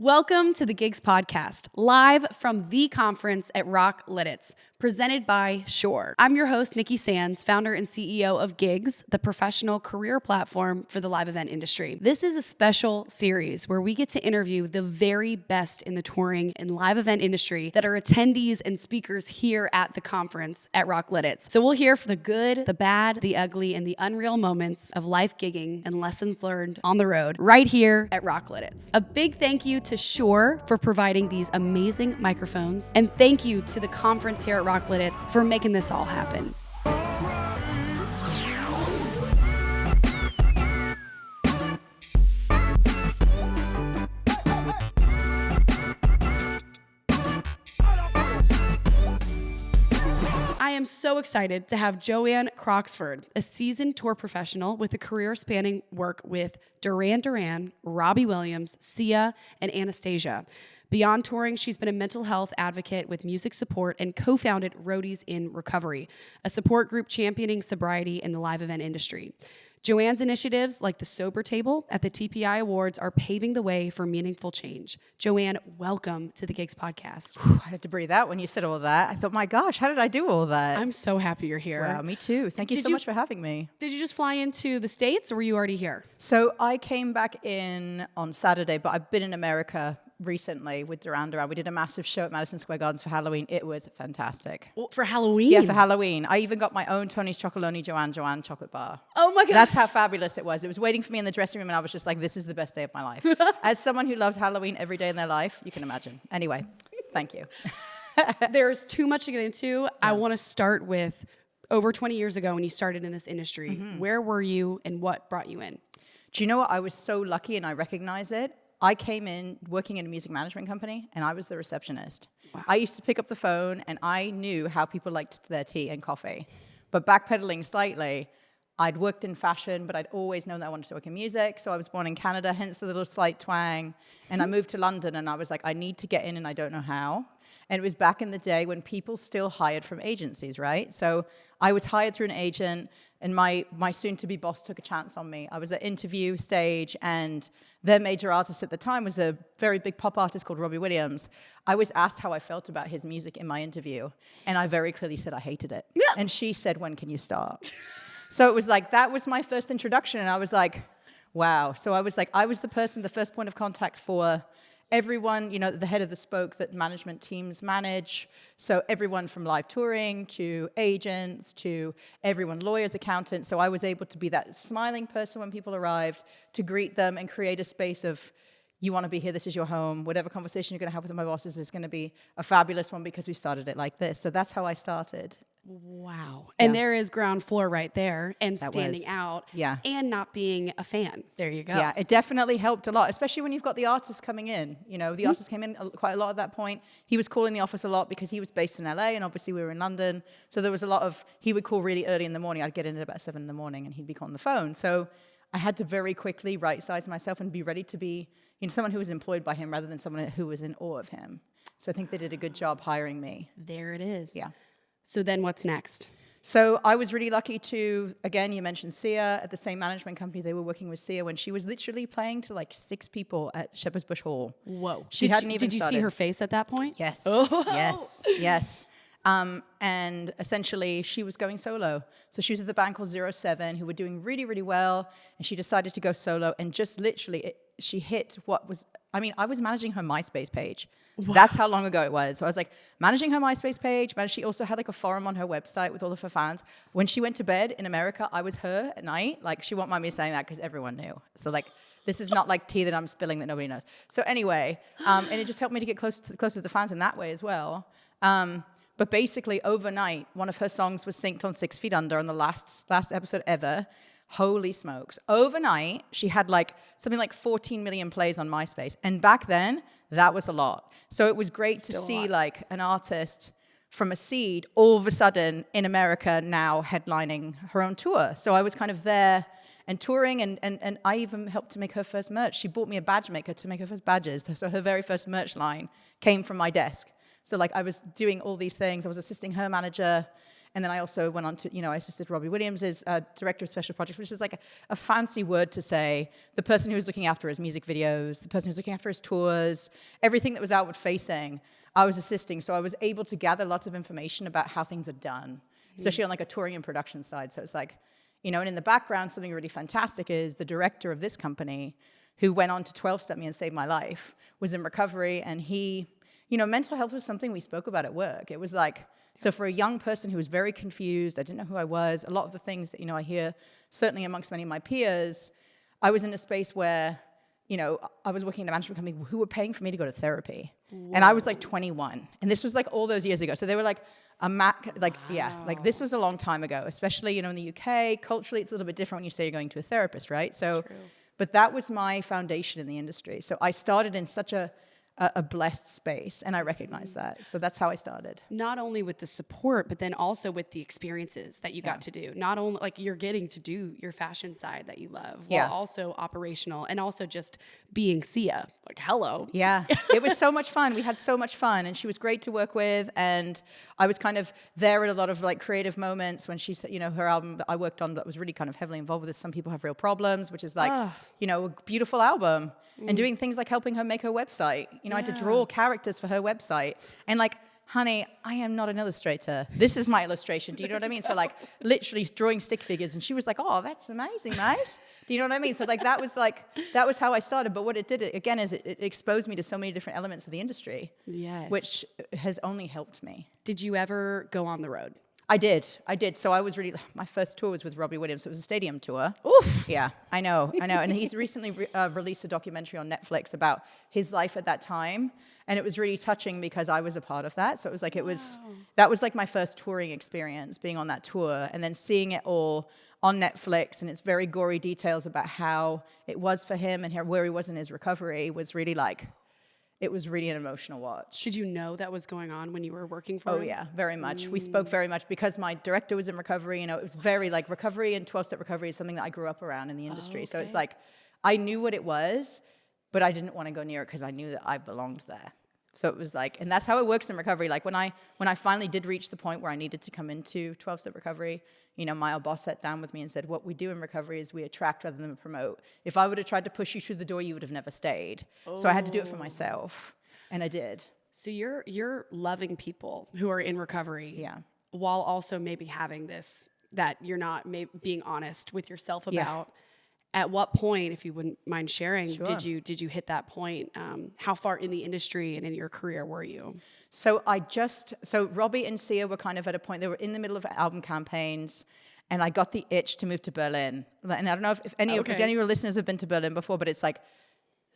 Welcome to the Gigs Podcast, live from the conference at Lititz, presented by Shore. I'm your host, Nikki Sands, founder and CEO of Gigs, the professional career platform for the live event industry. This is a special series where we get to interview the very best in the touring and live event industry that are attendees and speakers here at the conference at Lititz. So we'll hear from the good, the bad, the ugly, and the unreal moments of life gigging and lessons learned on the road right here at Lititz. A big thank you to Shore for providing these amazing microphones, and thank you to the conference here at Lititz for making this all happen. I am so excited to have Joanne Croxford, a seasoned tour professional with a career spanning work with Duran Duran, Robbie Williams, Sia, and Anastacia. Beyond touring, she's been a mental health advocate with music support and co-founded Roadies in Recovery, a support group championing sobriety in the live event industry. Joanne's initiatives, like the Sober Table at the TPi Awards, are paving the way for meaningful change. Joanne, welcome to the Gigs Podcast. I had to breathe out when you said all that. I thought, my gosh, how did I do all that? I'm so happy you're here. Wow, me too. Thank you so much for having me. Did you just fly into the States, or were you already here? So I came back in on Saturday, but I've been in America recently with Duran Duran. We did a massive show at Madison Square Gardens for Halloween. It was fantastic. Well, for Halloween? Yeah, for Halloween. I even got my own Tony's Chocolonely Joanne chocolate bar. Oh my God. That's how fabulous it was. It was waiting for me in the dressing room, and I was just like, this is the best day of my life. As someone who loves Halloween every day in their life, you can imagine. Anyway, thank you. There's too much to get into. Yeah. I want to start with over 20 years ago when you started in this industry. Mm-hmm. Where were you and what brought you in? Do you know what? I was so lucky, and I recognize it. I came in working in a music management company, and I was the receptionist. Wow. I used to pick up the phone, and I knew how people liked their tea and coffee. But backpedaling slightly, I'd worked in fashion, but I'd always known that I wanted to work in music. So I was born in Canada, hence the little slight twang. And I moved to London, and I was like, I need to get in, and I don't know how. And it was back in the day when people still hired from agencies, right? So I was hired through an agent, and my soon-to-be boss took a chance on me. I was at interview stage, and their major artist at the time was a very big pop artist called Robbie Williams. I was asked how I felt about his music in my interview, and I very clearly said I hated it. Yeah. And she said, when can you start? So it was like, that was my first introduction, and I was like, wow. So I was like, I was the first point of contact for everyone, you know, the head of the spoke that management teams manage. So everyone from live touring to agents to everyone, lawyers, accountants. So I was able to be that smiling person when people arrived, to greet them and create a space of, you want to be here, this is your home. Whatever conversation you're going to have with my bosses is going to be a fabulous one because we started it like this. So that's how I started. Wow. And there is ground floor right there, and that standing out, yeah, and not being a fan. There you go. Yeah, it definitely helped a lot, especially when you've got the artist coming in. You know, the artist came in quite a lot at that point. He was calling the office a lot because he was based in LA, and obviously we were in London. So there was a lot of, he would call really early in the morning. I'd get in at about 7 in the morning, and he'd be on the phone. So I had to very quickly right-size myself and be ready to be, you know, someone who was employed by him rather than someone who was in awe of him. So I think they did a good job hiring me. There it is. Yeah. So then what's next? So I was really lucky to, again, you mentioned Sia, at the same management company. They were working with Sia when she was literally playing to like 6 people at Shepherd's Bush Hall. Whoa. She hadn't even started. Did you see her face at that point? Yes. Oh. Yes. And essentially, she was going solo. So she was with a band called 07, who were doing really, really well. And she decided to go solo. And just literally, she hit what was, I mean, I was managing her MySpace page. Wow. That's how long ago it was. So I was like managing her MySpace page. She also had like a forum on her website with all of her fans. When she went to bed in America, I was her at night. Like, she won't mind me saying that because everyone knew. So like, this is not like tea that I'm spilling that nobody knows. So anyway, and it just helped me to get closer to the fans in that way as well. But basically, overnight, one of her songs was synced on 6 Feet Under on the last episode ever. Holy smokes. Overnight, she had like something like 14 million plays on MySpace. And back then, that was a lot. So it was great to see like an artist from a seed all of a sudden in America now headlining her own tour. So I was kind of there and touring, and I even helped to make her first merch. She bought me a badge maker to make her first badges. So her very first merch line came from my desk. So like I was doing all these things. I was assisting her manager. And then I also went on to, I assisted Robbie Williams as director of special projects, which is like a fancy word to say the person who was looking after his music videos, the person who was looking after his tours, everything that was outward facing, I was assisting. So I was able to gather lots of information about how things are done, especially on like a touring and production side. So it's like, and in the background, something really fantastic is the director of this company who went on to 12-step me and saved my life was in recovery. And he, mental health was something we spoke about at work. It was like, so for a young person who was very confused, I didn't know who I was, a lot of the things that, I hear, certainly amongst many of my peers, I was in a space where, I was working in a management company who were paying for me to go to therapy. Whoa. And I was like 21. And this was like all those years ago. So they were like, this was a long time ago, especially, in the UK. Culturally, it's a little bit different when you say you're going to a therapist, right? So, true. But that was my foundation in the industry. So I started in such a blessed space, and I recognize that. So that's how I started. Not only with the support, but then also with the experiences that you got to do. Not only like you're getting to do your fashion side that you love, while also operational and also just being Sia. Like, hello. Yeah, it was so much fun. We had so much fun, and she was great to work with. And I was kind of there at a lot of like creative moments when she said, her album that I worked on that was really kind of heavily involved with this, Some People Have Real Problems, which is like, a beautiful album. And doing things like helping her make her website. I had to draw characters for her website. And like, honey, I am not an illustrator. This is my illustration. Do you know what I mean? So like literally drawing stick figures. And she was like, oh, that's amazing, mate. Do you know what I mean? So like that was how I started. But what it did, again, is it exposed me to so many different elements of the industry. Yes. Which has only helped me. Did you ever go on the road? I did. So I was my first tour was with Robbie Williams. So it was a stadium tour. Oof. Yeah, I know. And he's recently released a documentary on Netflix about his life at that time. And it was really touching because I was a part of that. So it was like, that was like my first touring experience, being on that tour and then seeing it all on Netflix. And it's very gory details about how it was for him and where he was in his recovery was really like, it was really an emotional watch. Did you know that was going on when you were working for him? Oh, yeah, very much. We spoke very much because my director was in recovery. It was very like recovery and 12-step recovery is something that I grew up around in the industry. So it's like I knew what it was, but I didn't want to go near it because I knew that I belonged there. So it was like, and that's how it works in recovery. Like when I finally did reach the point where I needed to come into 12-step recovery, my old boss sat down with me and said, what we do in recovery is we attract rather than promote. If I would have tried to push you through the door, you would have never stayed. So I had to do it for myself, and I did. So you're loving people who are in recovery, while also maybe having this that you're not being honest with yourself about. At what point, if you wouldn't mind sharing, did you hit that point? How far in the industry and in your career were you? So Robbie and Sia were kind of at a point, they were in the middle of album campaigns, and I got the itch to move to Berlin. And I don't know if any of your listeners have been to Berlin before, but it's like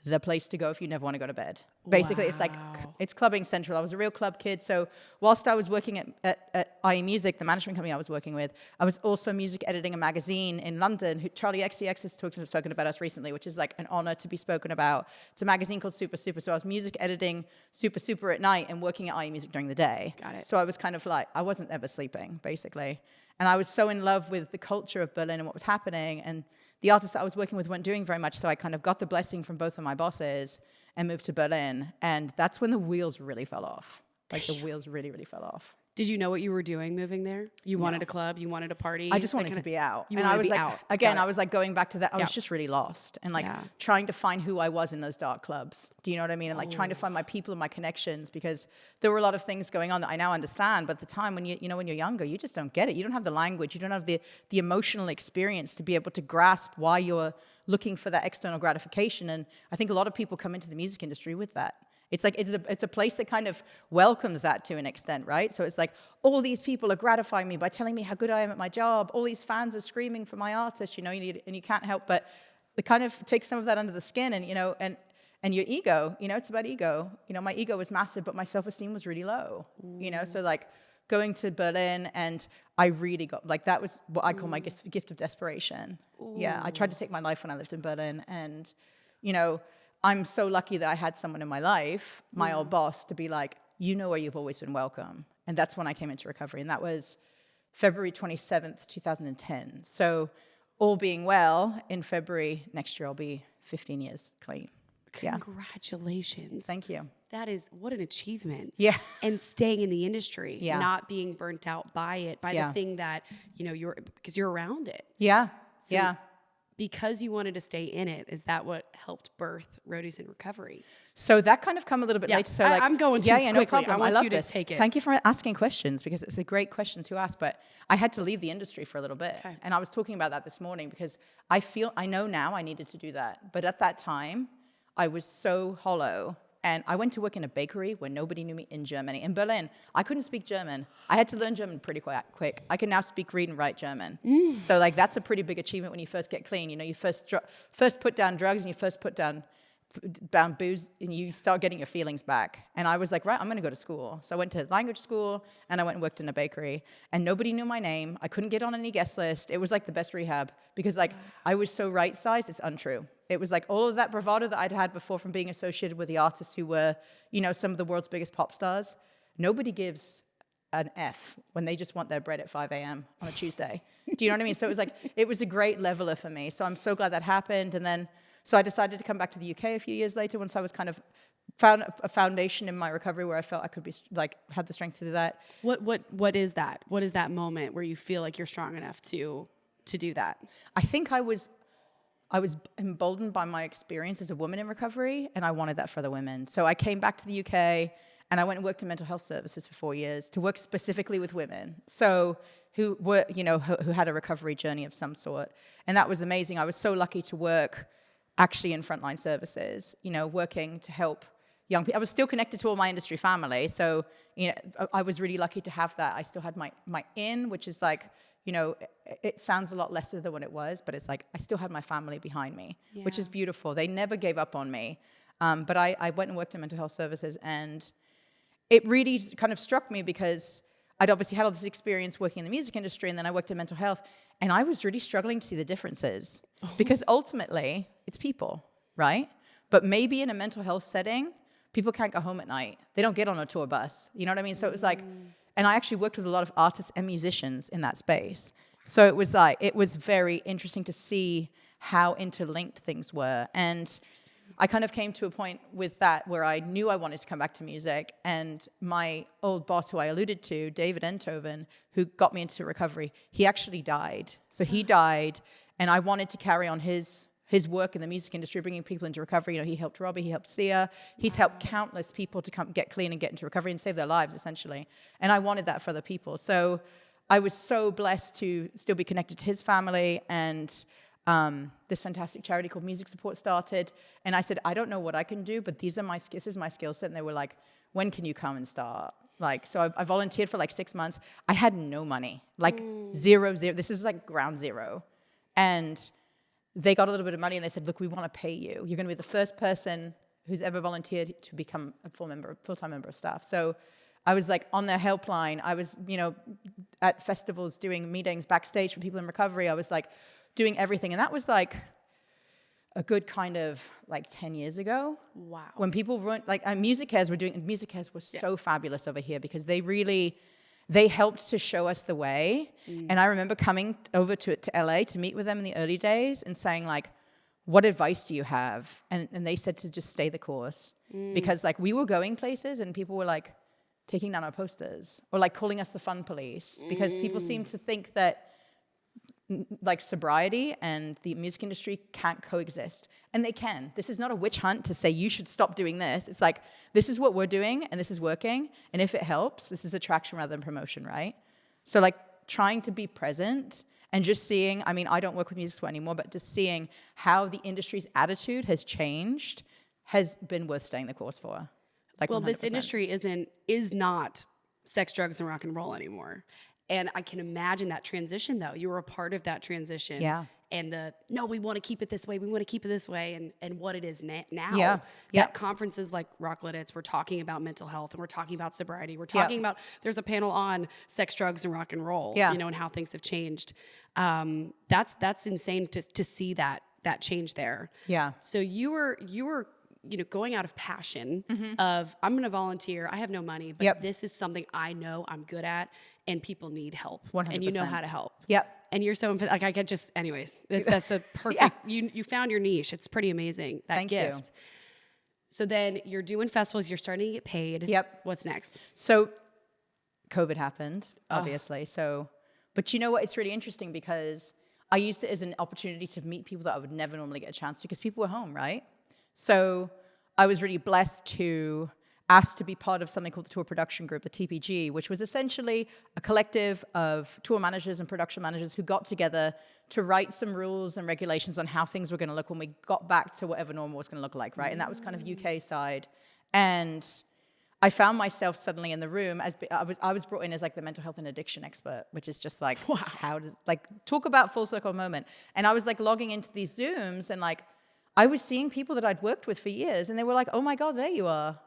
the place to go if you never want to go to bed. Basically, It's like, it's clubbing central. I was a real club kid. So whilst I was working at IE Music, the management company I was working with, I was also music editing a magazine in London. Charlie XCX has spoken about us recently, which is like an honor to be spoken about. It's a magazine called Super Super. So I was music editing Super Super at night and working at IE Music during the day. Got it. So I was kind of like, I wasn't ever sleeping, basically. And I was so in love with the culture of Berlin and what was happening. And the artists that I was working with weren't doing very much, so I kind of got the blessing from both of my bosses and moved to Berlin. And that's when the wheels really fell off. Like the wheels really, really fell off. Did you know what you were doing moving there? You wanted a club, you wanted a party? I just wanted to be out. And I was like, again, I was like going back to that. I was just really lost and like trying to find who I was in those dark clubs. Do you know what I mean? And like trying to find my people and my connections, because there were a lot of things going on that I now understand. But at the time when when you're younger, you just don't get it. You don't have the language. You don't have the emotional experience to be able to grasp why you're looking for that external gratification. And I think a lot of people come into the music industry with that. It's like it's a place that kind of welcomes that to an extent, right? So it's like all these people are gratifying me by telling me how good I am at my job. All these fans are screaming for my artist, and you can't help but it kind of takes some of that under the skin, and and your ego, it's about ego. My ego was massive, but my self-esteem was really low. So like going to Berlin, and I really got like that was what I call my gift of desperation. Ooh. Yeah, I tried to take my life when I lived in Berlin, and I'm so lucky that I had someone in my life, my old boss, to be like, where you've always been welcome. And that's when I came into recovery. And that was February 27th, 2010. So all being well, in February next year, I'll be 15 years clean. Congratulations. Thank you. That is, what an achievement. Yeah. And staying in the industry, Yeah. not being burnt out by it, by the thing that, because you're around it. Yeah. So yeah. Because you wanted to stay in it, is that what helped birth Roadies in Recovery? So that kind of come a little bit later. So I'm going too quickly. No problem. I want love you this. to take it. Thank you for asking questions, because it's a great question to ask. But I had to leave the industry for a little bit. Okay. And I was talking about that this morning because I know now I needed to do that. But at that time, I was so hollow. And I went to work in a bakery where nobody knew me in Germany. In Berlin, I couldn't speak German. I had to learn German pretty quick. I can now speak, read, and write German. So like that's a pretty big achievement when you first get clean. You first put down drugs and you first put down booze and you start getting your feelings back. And I was like, right, I'm going to go to school. So I went to language school and I went and worked in a bakery. And nobody knew my name. I couldn't get on any guest list. It was like the best rehab because like I was so right-sized, it's untrue. It was like all of that bravado that I'd had before from being associated with the artists who were, some of the world's biggest pop stars. Nobody gives an F when they just want their bread at 5 a.m. on a Tuesday. Do you know what I mean? So it was a great leveler for me. So I'm so glad that happened. And then, so I decided to come back to the UK a few years later once I was kind of found a foundation in my recovery where I felt I could be had the strength to do that. What is that? What is that moment where you feel like you're strong enough to do that? I think I was emboldened by my experience as a woman in recovery, and I wanted that for the women. So I came back to the UK, and I went and worked in mental health services for 4 years to work specifically with women, so who were, who had a recovery journey of some sort. And that was amazing. I was so lucky to work actually in frontline services, working to help young people. I was still connected to all my industry family, so I was really lucky to have that. I still had my in, which is like, it sounds a lot lesser than what it was, but it's like I still had my family behind me, which is beautiful. They never gave up on me. But I went and worked in mental health services, and it really kind of struck me because I'd obviously had all this experience working in the music industry, and then I worked in mental health, and I was really struggling to see the differences because ultimately it's people, right? But maybe in a mental health setting, people can't go home at night. They don't get on a tour bus. You know what I mean? So it was like, and I actually worked with a lot of artists and musicians in that space. So it was very interesting to see how interlinked things were. And I kind of came to a point with that where I knew I wanted to come back to music. And my old boss, who I alluded to, David Enthoven, who got me into recovery, he actually died. So he died, and I wanted to carry on his work in the music industry, bringing people into recovery. He helped Robbie, he helped Sia. He's helped countless people to come get clean and get into recovery and save their lives, essentially. And I wanted that for other people. So I was so blessed to still be connected to his family. And this fantastic charity called Music Support started. And I said, I don't know what I can do, but this is my skill set. And they were like, when can you come and start? So I volunteered for 6 months. I had no money, zero. This is like ground zero. And they got a little bit of money and they said, look, we want to pay you. You're going to be the first person who's ever volunteered to become a full-time member of staff. So I was on their helpline. I was, at festivals doing meetings backstage for people in recovery. I was doing everything. And that was a good kind of 10 years ago. Wow. When people weren't music cares was so fabulous over here because they helped to show us the way. And I remember coming over to LA to meet with them in the early days and saying what advice do you have? And they said to just stay the course because we were going places and people were taking down our posters or calling us the fun police because people seem to think that sobriety and the music industry can't coexist. And they can. This is not a witch hunt to say you should stop doing this. It's this is what we're doing and this is working. And if it helps, this is attraction rather than promotion, right? So trying to be present and just seeing, I don't work with music school anymore, but just seeing how the industry's attitude has changed has been worth staying the course for. Well, 100%. this industry is not sex, drugs, and rock and roll anymore. And I can imagine that transition, though. You were a part of that transition. Yeah. And no, we want to keep it this way. We want to keep it this way. And what it is now. Yeah. At conferences like Rock Lititz, we're talking about mental health and we're talking about sobriety. We're talking about, there's a panel on sex, drugs, and rock and roll, and how things have changed. That's insane to see that change there. Yeah. So you were going out of passion of, I'm going to volunteer. I have no money, but this is something I know I'm good at. And people need help. 100%. And you know how to help. Yep. And you're so, I get anyways, that's a perfect, you found your niche. It's pretty amazing, that Thank gift. So then you're doing festivals, you're starting to get paid. Yep. What's next? So COVID happened, obviously. But you know what? It's really interesting because I used it as an opportunity to meet people that I would never normally get a chance to because people were home, right? So I was really blessed to asked to be part of something called the Tour Production Group, the TPG, which was essentially a collective of tour managers and production managers who got together to write some rules and regulations on how things were going to look when we got back to whatever normal was going to look like, right? And that was kind of UK side. And I found myself suddenly in the room as I was brought in as like the mental health and addiction expert, which is just like, wow, how does, like, talk about full circle moment. And I was like logging into these Zooms and like, I was seeing people that I'd worked with for years and they were like, oh my God, there you are.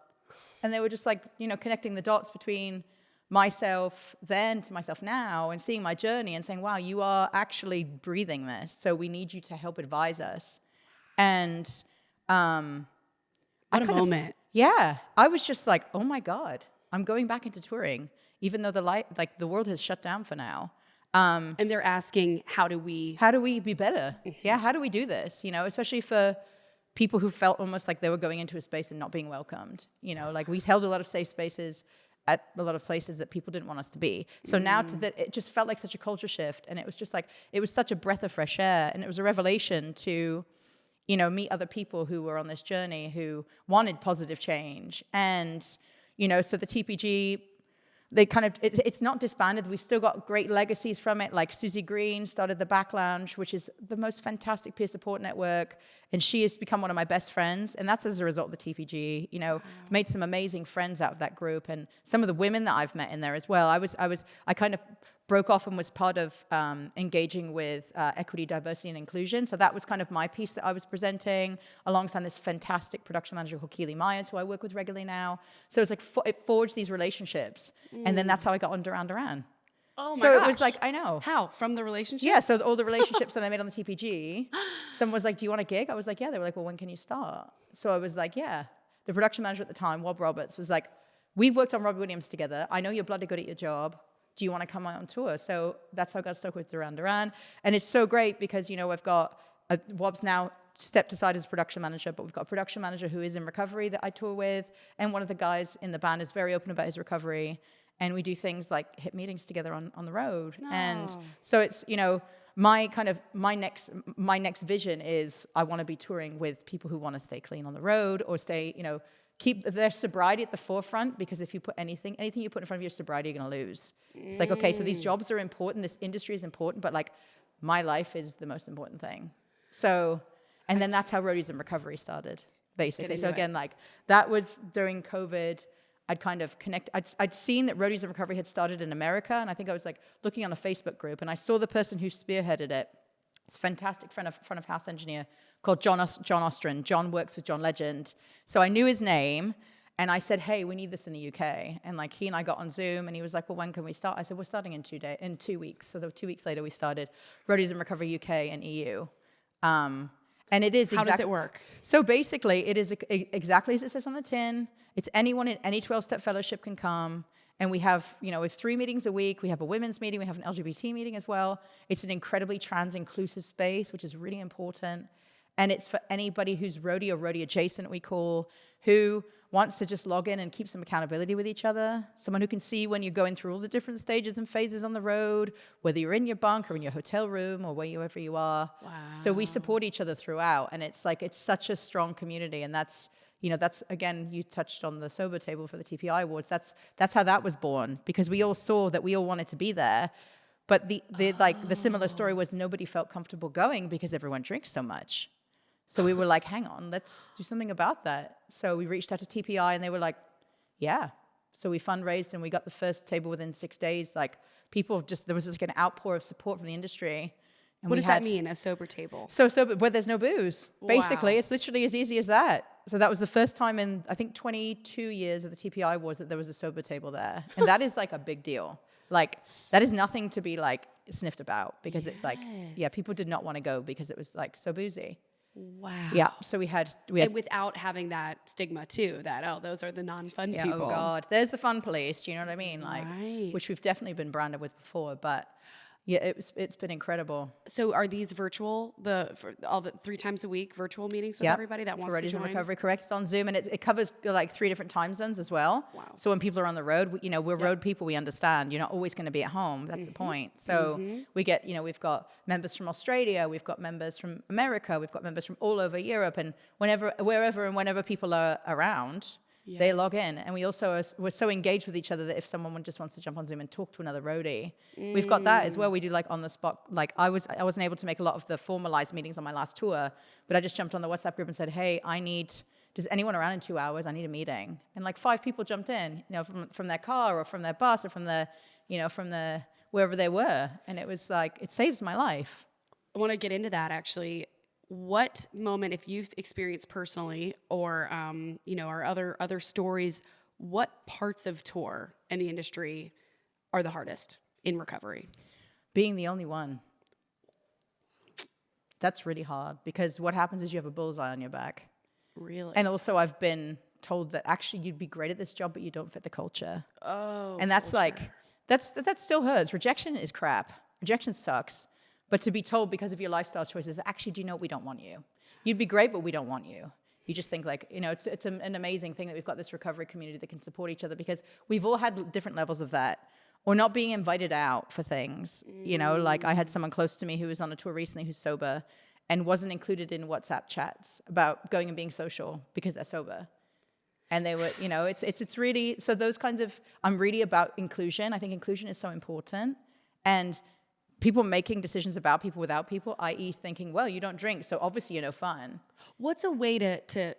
And they were just like, you know, connecting the dots between myself then to myself now and seeing my journey and saying, wow, you are actually breathing this. So we need you to help advise us. And what a moment. Yeah. I was just like, oh my God, I'm going back into touring, even though the world has shut down for now. And they're asking, how do we be better? Yeah. How do we do this? You know, especially for people who felt almost like they were going into a space and not being welcomed. You know, like we held a lot of safe spaces at a lot of places that people didn't want us to be. So now it just felt like such a culture shift. And it was just like, it was such a breath of fresh air. And it was a revelation to, you know, meet other people who were on this journey who wanted positive change. And, you know, so the TPG, they kind of, it's not disbanded. We've still got great legacies from it. Like Suzi Green started the Back Lounge, which is the most fantastic peer support network. And she has become one of my best friends. And that's as a result of the TPG. You know, made some amazing friends out of that group. And some of the women that I've met in there as well. I kind of broke off and was part of engaging with equity, diversity, and inclusion. So that was kind of my piece that I was presenting alongside this fantastic production manager called Keely Myers, who I work with regularly now. So it's like it forged these relationships. And then that's how I got on Duran Duran. Oh my So gosh. it was like, I know. How? From the relationship? Yeah, so all the relationships that I made on the TPG, someone was like, do you want a gig? I was like, yeah. They were like, well, when can you start? So I was like, yeah. The production manager at the time, Rob Roberts, was like, we've worked on Robbie Williams together. I know you're bloody good at your job. Do you want to come out on tour? So that's how I got stuck with Duran Duran. And it's so great because, you know, we've got, Rob's now stepped aside as production manager, but we've got a production manager who is in recovery that I tour with. And one of the guys in the band is very open about his recovery. And we do things like hit meetings together on the road. No. And so it's, you know, my next vision is I want to be touring with people who want to stay clean on the road or stay, you know, keep their sobriety at the forefront, because if you put anything you put in front of your sobriety, you're going to lose. It's like, okay, so these jobs are important, this industry is important, but like my life is the most important thing. So, and then that's how Roadies and Recovery started, basically. So again, like that was during COVID. I'd kind of I'd seen that Roadies and Recovery had started in America, and I think I was like looking on a Facebook group, and I saw the person who spearheaded it. It's a fantastic front of house engineer called John Ostrin. John works with John Legend. So I knew his name, and I said, hey, we need this in the UK. And like he and I got on Zoom, and he was like, well, when can we start? I said, we're starting in 2 weeks. So 2 weeks later, we started Roadies and Recovery UK and EU. And it is How does it work? So basically, it is exactly as it says on the tin. It's anyone in any 12-step fellowship can come. And we have, you know, we have 3 meetings a week. We have a women's meeting. We have an LGBT meeting as well. It's an incredibly trans-inclusive space, which is really important. And it's for anybody who's roadie or roadie adjacent, we call, who wants to just log in and keep some accountability with each other. Someone who can see when you're going through all the different stages and phases on the road, whether you're in your bunk or in your hotel room or wherever you are. Wow. So we support each other throughout. And it's like, it's such a strong community. And that's, you know, that's, again, you touched on the sober table for the TPi Awards. That's how that was born, because we all saw that we all wanted to be there. But the similar story was nobody felt comfortable going because everyone drinks so much. So we were like, hang on, let's do something about that. So we reached out to TPi, and they were like, yeah. So we fundraised, and we got the first table within 6 days. Like there was just like an outpour of support from the industry. And what does that mean, a sober table? So where there's no booze. Basically, it's literally as easy as that. So that was the first time in, I think, 22 years of the TPi Awards that there was a sober table there. And that is like a big deal. Like that is nothing to be like sniffed about, because it's like, yeah, people did not want to go because it was like so boozy. Wow. Yeah. So we had and without having that stigma too, that, oh, those are the non-fun people. Oh God, there's the fun police. Do you know what I mean? Like, which we've definitely been branded with before, but Yeah, it's been incredible. So are these virtual, for all the 3 times a week virtual meetings with everybody that wants to join? Roadies in Recovery, correct. It's on Zoom, and it covers like 3 different time zones as well. Wow. So when people are on the road, we're road people, we understand. You're not always going to be at home. That's the point. So we get, we've got members from Australia, we've got members from America, we've got members from all over Europe, and whenever people are around, they log in. And we also we're so engaged with each other that if someone just wants to jump on Zoom and talk to another roadie, we've got that as well. We do like on the spot. Like I wasn't able to make a lot of the formalized meetings on my last tour, but I just jumped on the WhatsApp group and said, hey, does anyone around in 2 hours? I need a meeting. And like 5 people jumped in, from their car or from their bus or from the wherever they were. And it was like, it saves my life. I want to get into that actually. What moment, if you've experienced personally or, or other stories, what parts of tour and the industry are the hardest in recovery? Being the only one. That's really hard because what happens is you have a bullseye on your back. Really? And also I've been told that actually you'd be great at this job, but you don't fit the culture. Oh, and that's culture. that still hurts. Rejection is crap. Rejection sucks. But to be told because of your lifestyle choices, actually, do you know what? We don't want you. You'd be great, but we don't want you. You just think like, it's an amazing thing that we've got this recovery community that can support each other because we've all had different levels of that. Or not being invited out for things. Like I had someone close to me who was on a tour recently who's sober and wasn't included in WhatsApp chats about going and being social because they're sober. And they were, it's really, so those kinds of, I'm really about inclusion. I think inclusion is so important. And people making decisions about people without people, i.e. thinking, well, you don't drink, so obviously you're no fun. What's a way to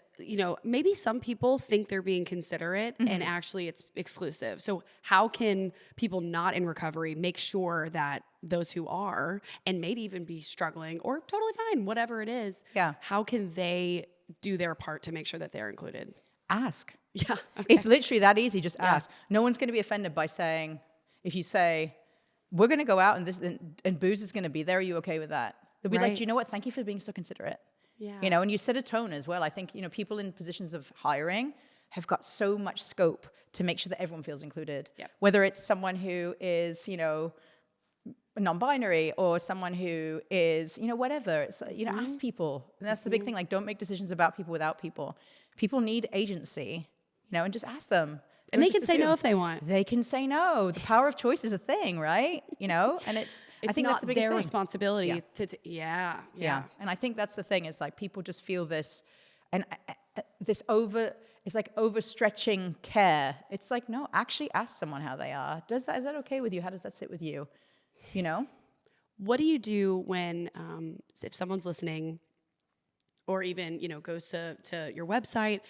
maybe some people think they're being considerate and actually it's exclusive. So how can people not in recovery make sure that those who are and maybe even be struggling or totally fine, whatever it is, how can they do their part to make sure that they're included? Ask. Yeah. Okay. It's literally that easy. Just ask. No one's going to be offended by saying, if you say, we're going to go out and booze is going to be there. Are you okay with that? They'll be like, do you know what? Thank you for being so considerate. Yeah. And you set a tone as well. I think, people in positions of hiring have got so much scope to make sure that everyone feels included. Yep. Whether it's someone who is, non-binary or someone who is, whatever. It's, ask people. And that's the big thing. Like, don't make decisions about people without people. People need agency, and just ask them. And they can say no if they want. They can say no. The power of choice is a thing, right? And it's I think not that's the biggest their thing. responsibility Yeah. And I think that's the thing is like people just feel this, and it's like overstretching care. It's like, no, actually ask someone how they are. Is that okay with you? How does that sit with you? What do you do when, if someone's listening or even, goes to your website,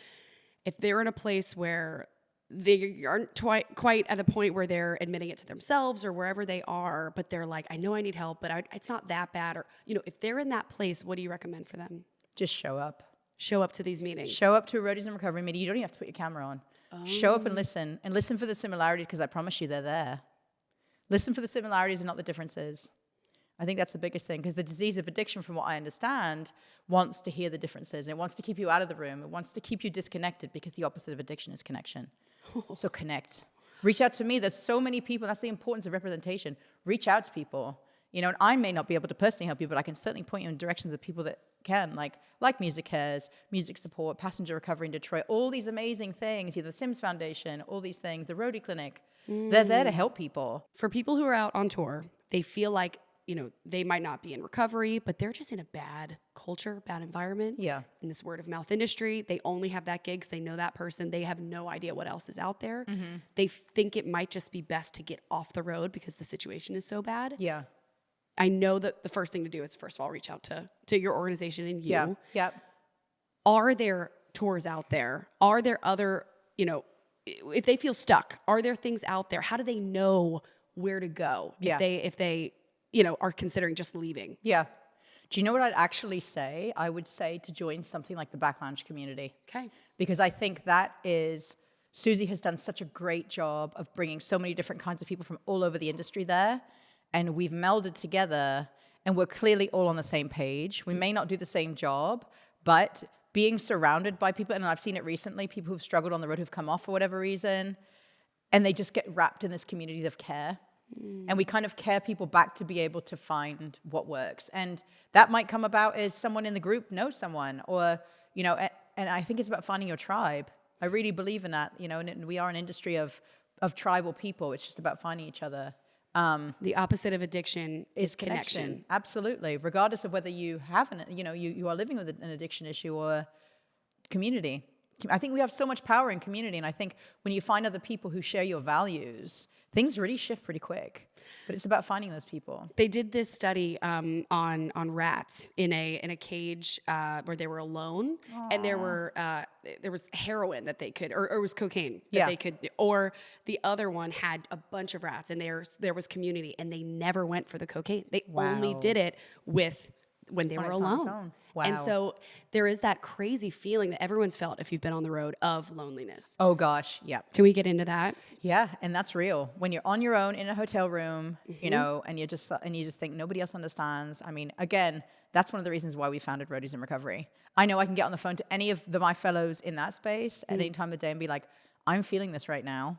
if they're in a place where they aren't quite at the point where they're admitting it to themselves or wherever they are, but they're like, I know I need help, but it's not that bad. Or, if they're in that place, what do you recommend for them? Just show up. Show up to these meetings. Show up to a Roadies in Recovery meeting. You don't even have to put your camera on. Oh. Show up and listen for the similarities because I promise you they're there. Listen for the similarities and not the differences. I think that's the biggest thing because the disease of addiction, from what I understand, wants to hear the differences. It wants to keep you out of the room. It wants to keep you disconnected because the opposite of addiction is connection. So connect. Reach out to me. There's so many people. That's the importance of representation. Reach out to people. And I may not be able to personally help you, but I can certainly point you in directions of people that can, like Music Cares, Music Support, Passenger Recovery in Detroit, all these amazing things, the Sims Foundation, all these things, the Roadie Clinic. They're there to help people. For people who are out on tour, they feel like, they might not be in recovery, but they're just in a bad culture, bad environment. Yeah. In this word of mouth industry, they only have that gigs. They know that person. They have no idea what else is out there. Mm-hmm. They think it might just be best to get off the road because the situation is so bad. Yeah. I know that the first thing to do is, first of all, reach out to your organization and you. Yeah. Yeah. Are there tours out there? Are there other, if they feel stuck, are there things out there? How do they know where to go if they are considering just leaving? Yeah. Do you know what I'd actually say? I would say to join something like the Back Lounge community. Okay. Because I think that is, Suzi has done such a great job of bringing so many different kinds of people from all over the industry there. And we've melded together and we're clearly all on the same page. We may not do the same job, but being surrounded by people, and I've seen it recently, people who've struggled on the road who've come off for whatever reason, and they just get wrapped in this community of care. And we kind of care people back to be able to find what works. And that might come about as someone in the group knows someone, or, and I think it's about finding your tribe. I really believe in that, and we are an industry of tribal people. It's just about finding each other. The opposite of addiction is connection. Absolutely. Regardless of whether you have you are living with an addiction issue or community. I think we have so much power in community. And I think when you find other people who share your values, things really shift pretty quick. But it's about finding those people. They did this study on rats in a cage where they were alone. Aww. And there was heroin that they could, or it was cocaine that they could, or the other one had a bunch of rats, and there was community, and they never went for the cocaine. They only did it when they were alone. Wow. And so there is that crazy feeling that everyone's felt if you've been on the road of loneliness. Oh gosh, yeah. Can we get into that? Yeah, and that's real. When you're on your own in a hotel room, and you just think nobody else understands. I mean, again, that's one of the reasons why we founded Roadies in Recovery. I know I can get on the phone to any of my fellows in that space at any time of the day and be like, I'm feeling this right now.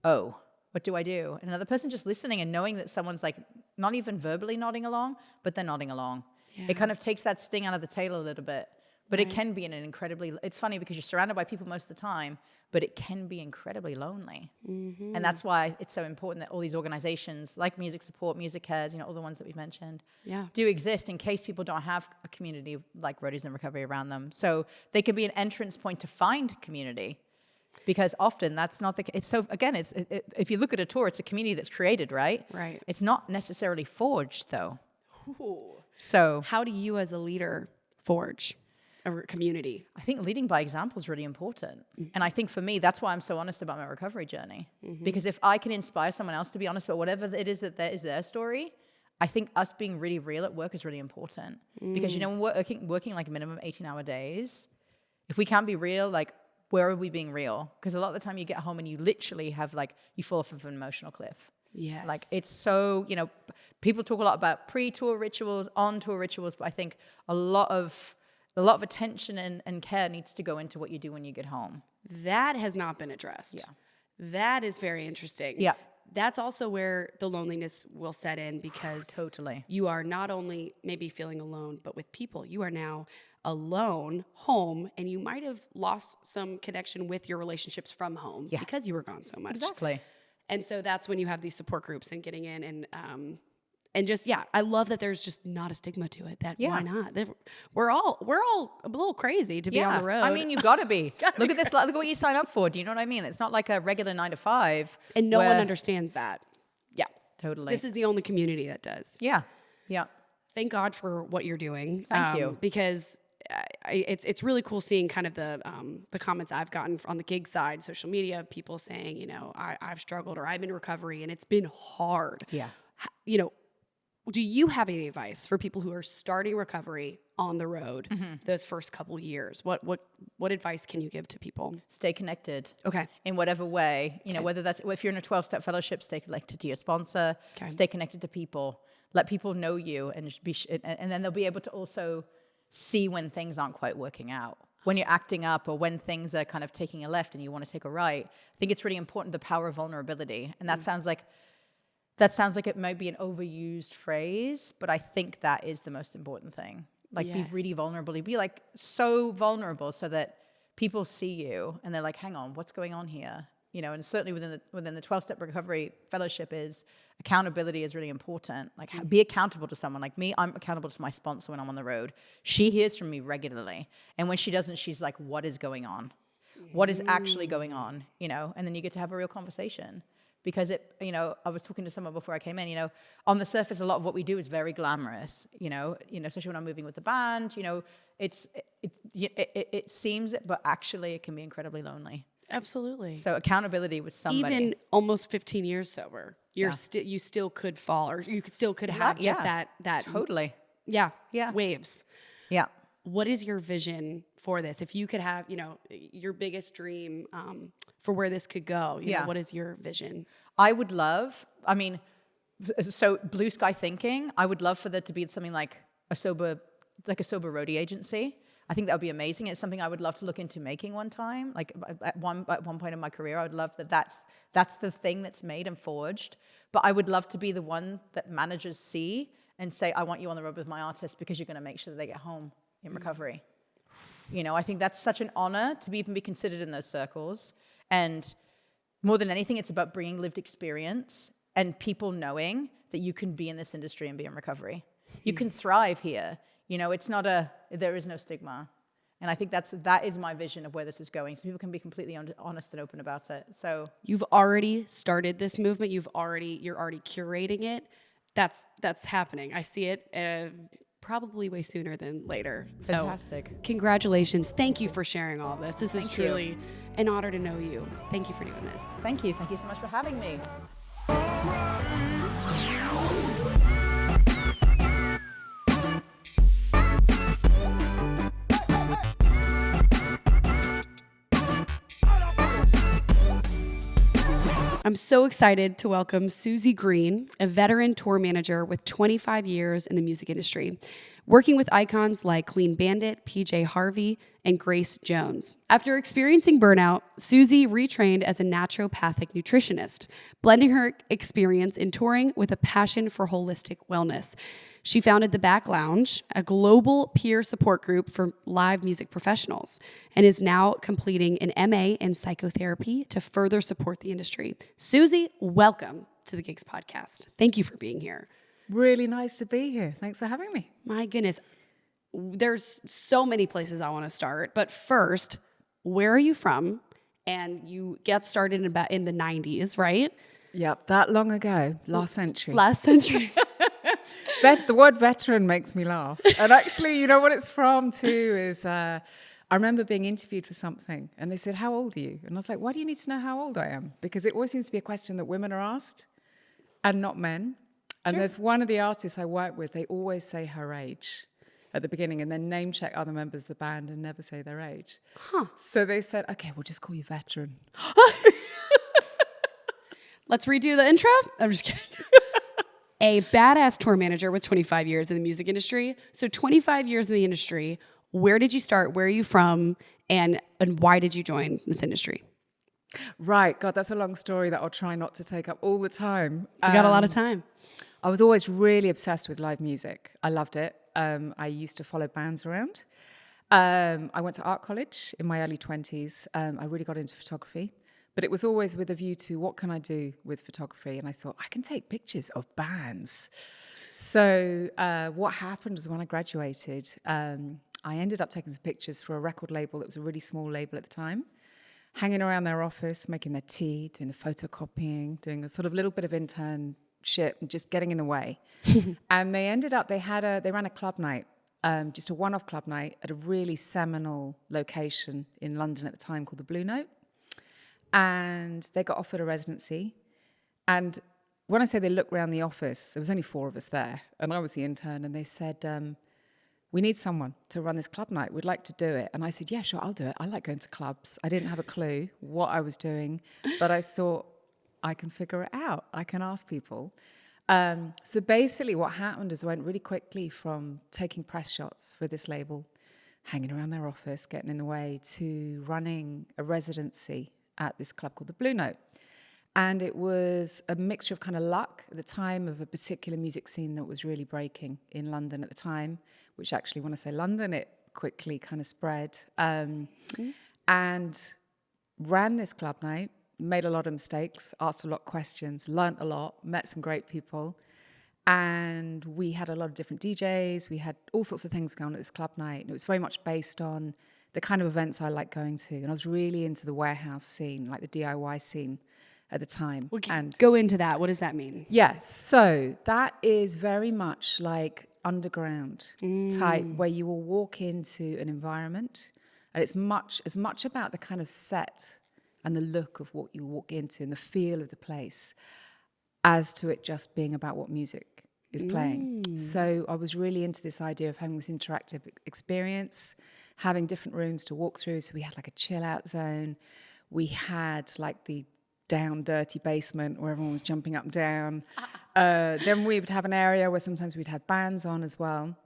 Oh, what do I do? And another person just listening and knowing that someone's like not even verbally nodding along, but they're nodding along. Yeah. It kind of takes that sting out of the tail a little bit. But it can be it's funny because you're surrounded by people most of the time, but it can be incredibly lonely. Mm-hmm. And that's why it's so important that all these organizations like Music Support, Music Cares, all the ones that we've mentioned, do exist in case people don't have a community like Roadies in Recovery around them. So they could be an entrance point to find community. Because often that's not the case. So again, if you look at a tour, it's a community that's created, right? Right. It's not necessarily forged, though. Ooh. So how do you as a leader forge a community? I think leading by example is really important. Mm-hmm. And I think for me, that's why I'm so honest about my recovery journey. Mm-hmm. Because if I can inspire someone else to be honest about whatever it is that is their story, I think us being really real at work is really important. Because, when we're working like minimum 18-hour days, if we can't be real, like, where are we being real? Because a lot of the time you get home and you literally have you fall off of an emotional cliff. Yes. Like it's so, people talk a lot about pre-tour rituals, on-tour rituals, but I think a lot of attention and care needs to go into what you do when you get home. That has not been addressed. Yeah. That is very interesting. Yeah. That's also where the loneliness will set in because totally. You are not only maybe feeling alone, but with people. You are now alone home, and you might have lost some connection with your relationships from home because you were gone so much. Exactly. And so that's when you have these support groups and getting in and just, I love that there's just not a stigma to it. Why not? We're all a little crazy to be on the road. I mean, you gotta be. Look at this. Look at what you sign up for. Do you know what I mean? It's not like a regular 9 to 5. And no one understands that. Yeah. Totally. This is the only community that does. Yeah. Yeah. Thank God for what you're doing. Thank you. Because it's really cool seeing kind of the comments I've gotten on the gig side, social media, people saying, I've struggled or I'm in recovery and it's been hard. Yeah. Do you have any advice for people who are starting recovery on the road those first couple years? What advice can you give to people? Stay connected. Okay. In whatever way, whether that's if you're in a 12-step fellowship, stay connected to your sponsor. Okay. Stay connected to people. Let people know you, and then they'll be able to also see when things aren't quite working out. When you're acting up or when things are kind of taking a left and you want to take a right. I think it's really important, the power of vulnerability. And that sounds like it might be an overused phrase, but I think that is the most important thing. Be really vulnerable. Be so vulnerable so that people see you and they're like, hang on, what's going on here? And certainly within the 12-step recovery fellowship accountability is really important. Be accountable to someone. Like me, I'm accountable to my sponsor when I'm on the road. She hears from me regularly. And when she doesn't, she's like, what is going on? What is actually going on? And then you get to have a real conversation. Because I was talking to someone before I came in, on the surface, a lot of what we do is very glamorous, especially when I'm moving with the band, it seems it, but actually it can be incredibly lonely. Absolutely. So accountability with somebody. Even almost 15 years sober, you still could fall, or you could have just that. Totally. Yeah. Yeah. Waves. Yeah. What is your vision for this? If you could have, your biggest dream for where this could go, what is your vision? I would love, so blue sky thinking, I would love for there to be something like a sober roadie agency. I think that would be amazing. It's something I would love to look into making one time. Like at one point in my career, I would love that's the thing that's made and forged. But I would love to be the one that managers see and say, I want you on the road with my artist because you're going to make sure that they get home in recovery. You know, I think that's such an honor to even be considered in those circles. And more than anything, it's about bringing lived experience and people knowing that you can be in this industry and be in recovery. You can thrive here. You know, there is no stigma. And I think that is my vision of where this is going. So people can be completely honest and open about it. So you've already started this movement. You're already curating it. That's happening. I see it probably way sooner than later. So fantastic. Congratulations. Thank you for sharing all this. This is truly an honor to know you. Thank you for doing this. Thank you. Thank you so much for having me. I'm so excited to welcome Suzi Green, a veteran tour manager with 25 years in the music industry, working with icons like Clean Bandit, PJ Harvey, and Grace Jones. After experiencing burnout, Suzi retrained as a naturopathic nutritionist, blending her experience in touring with a passion for holistic wellness. She founded the Back Lounge, a global peer support group for live music professionals, and is now completing an MA in psychotherapy to further support the industry. Suzi, welcome to the Gigs Podcast. Thank you for being here. Really nice to be here. Thanks for having me. My goodness. There's so many places I want to start, but first, where are you from? And you get started in the 90s, right? Yep, that long ago, last century. Last century. The word veteran makes me laugh. And actually, you know what it's from too is, I remember being interviewed for something and they said, how old are you? And I was like, why do you need to know how old I am? Because it always seems to be a question that women are asked and not men. And there's one of the artists I work with, they always say her age at the beginning and then name check other members of the band and never say their age. Huh. So they said, okay, we'll just call you veteran. Let's redo the intro. I'm just kidding. A badass tour manager with 25 years in the music industry. So 25 years in the industry. Where did you start? Where are you from? And why did you join this industry? Right. God, that's a long story that I'll try not to take up all the time. We got a lot of time. I was always really obsessed with live music. I loved it. I used to follow bands around. I went to art college in my early 20s. I really got into photography. But it was always with a view to what can I do with photography? And I thought, I can take pictures of bands. So what happened was when I graduated, I ended up taking some pictures for a record label that was a really small label at the time, hanging around their office, making their tea, doing the photocopying, doing a sort of little bit of internship, and just getting in the way. And they ran a club night, just a one-off club night at a really seminal location in London at the time called the Blue Note. And they got offered a residency. And when I say they looked around the office, there was only 4 of us there, and I was the intern, and they said, we need someone to run this club night. We'd like to do it. And I said, yeah, sure, I'll do it. I like going to clubs. I didn't have a clue what I was doing, but I thought, I can figure it out. I can ask people. So basically what happened is I went really quickly from taking press shots for this label, hanging around their office, getting in the way, to running a residency at this club called the Blue Note. And it was a mixture of kind of luck at the time of a particular music scene that was really breaking in London at the time, which actually, when I say London, it quickly kind of spread. And ran this club night, made a lot of mistakes, asked a lot of questions, learnt a lot, met some great people. And we had a lot of different DJs. We had all sorts of things going on at this club night. And it was very much based on the kind of events I like going to. And I was really into the warehouse scene, like the DIY scene at the time. And go into that. What does that mean? Yes. So that is very much like underground type, where you will walk into an environment and it's as much about the kind of set and the look of what you walk into and the feel of the place as to it just being about what music is playing. So I was really into this idea of having this interactive experience, having different rooms to walk through. So we had like a chill out zone. We had like the down dirty basement where everyone was jumping up and down. Then we would have an area where sometimes we'd have bands on as well.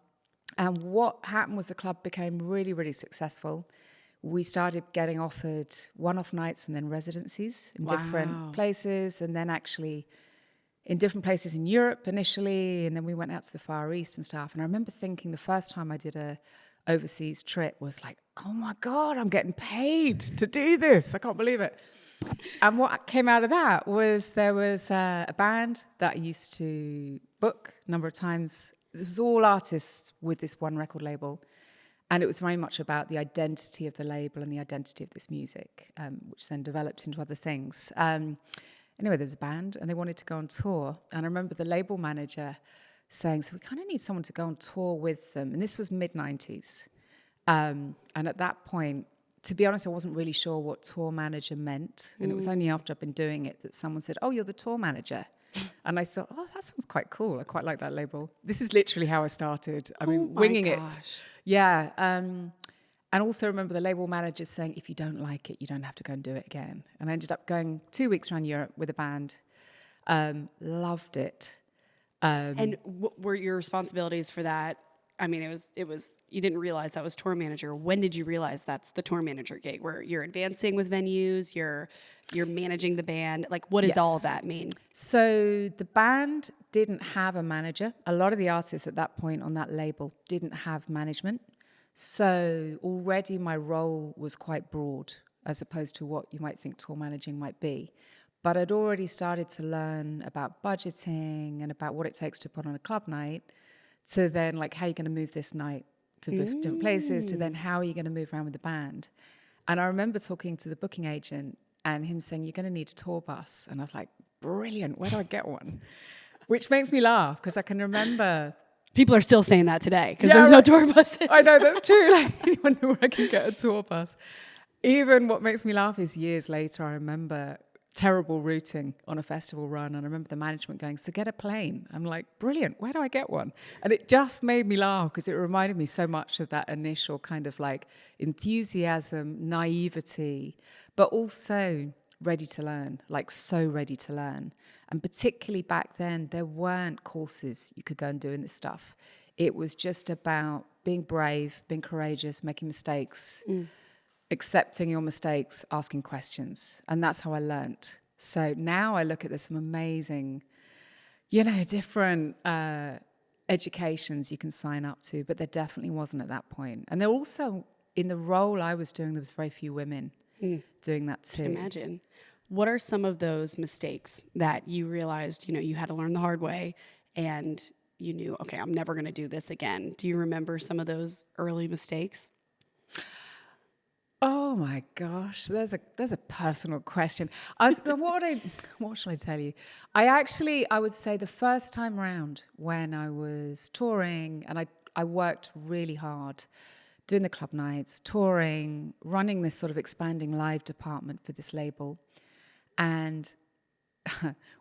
And what happened was the club became really, really successful. We started getting offered one-off nights and then residencies in different places, and then actually in different places in Europe initially, and then we went out to the Far East and stuff. And I remember thinking the first time I did a overseas trip was like, oh my God, I'm getting paid to do this. I can't believe it. And what came out of that was there was a band that I used to book a number of times. It was all artists with this one record label. And it was very much about the identity of the label and the identity of this music, which then developed into other things. Anyway, there was a band and they wanted to go on tour. And I remember the label manager saying, so we kind of need someone to go on tour with them. And this was mid-90s. And at that point, to be honest, I wasn't really sure what tour manager meant. And it was only after I'd been doing it that someone said, oh, you're the tour manager. And I thought, oh, that sounds quite cool. I quite like that label. This is literally how I started. I mean, winging it. Yeah. And also remember the label manager saying, if you don't like it, you don't have to go and do it again. And I ended up going 2 weeks around Europe with a band. Loved it. And what were your responsibilities for that? I mean, it was, you didn't realize that was tour manager. When did you realize that's the tour manager gig where you're advancing with venues, you're managing the band? Like, what does all of that mean? So the band didn't have a manager. A lot of the artists at that point on that label didn't have management. So already my role was quite broad as opposed to what you might think tour managing might be. But I'd already started to learn about budgeting and about what it takes to put on a club night, to then like how you're going to move this night to different places, to then how are you going to move around with the band. And I remember talking to the booking agent and him saying, you're going to need a tour bus. And I was like, brilliant, where do I get one? Which makes me laugh because I can remember... People are still saying that today because there's no tour buses. I know, that's true. Like, anyone knew where I can get a tour bus. Even what makes me laugh is years later, I remember terrible routing on a festival run. And I remember the management going, so get a plane. I'm like, brilliant, where do I get one? And it just made me laugh because it reminded me so much of that initial kind of like enthusiasm, naivety, but also ready to learn, like so ready to learn. And particularly back then, there weren't courses you could go and do in this stuff. It was just about being brave, being courageous, making mistakes, accepting your mistakes, asking questions. And that's how I learned. So now I look at there's some amazing, different educations you can sign up to, but there definitely wasn't at that point. And there also, in the role I was doing, there was very few women doing that too. I can imagine. What are some of those mistakes that you realized, you had to learn the hard way and you knew, okay, I'm never going to do this again? Do you remember some of those early mistakes? Oh my gosh, there's a personal question. What shall I tell you? I would say the first time round when I was touring and I worked really hard doing the club nights, touring, running this sort of expanding live department for this label. And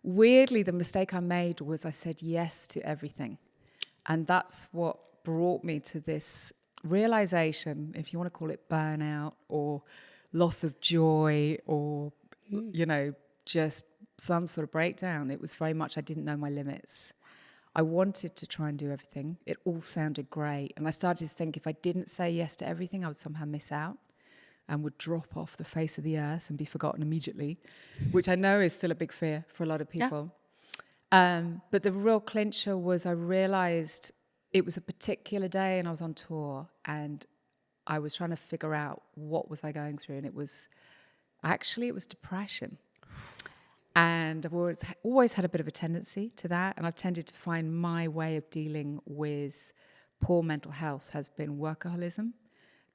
weirdly, the mistake I made was I said yes to everything. And that's what brought me to this realization, if you want to call it burnout or loss of joy or, just some sort of breakdown. It was very much I didn't know my limits. I wanted to try and do everything. It all sounded great. And I started to think if I didn't say yes to everything, I would somehow miss out and would drop off the face of the earth and be forgotten immediately, which I know is still a big fear for a lot of people. Yeah. But the real clincher was I realized it was a particular day and I was on tour and I was trying to figure out what was I going through. And it was depression. And I've always had a bit of a tendency to that. And I've tended to find my way of dealing with poor mental health has been workaholism,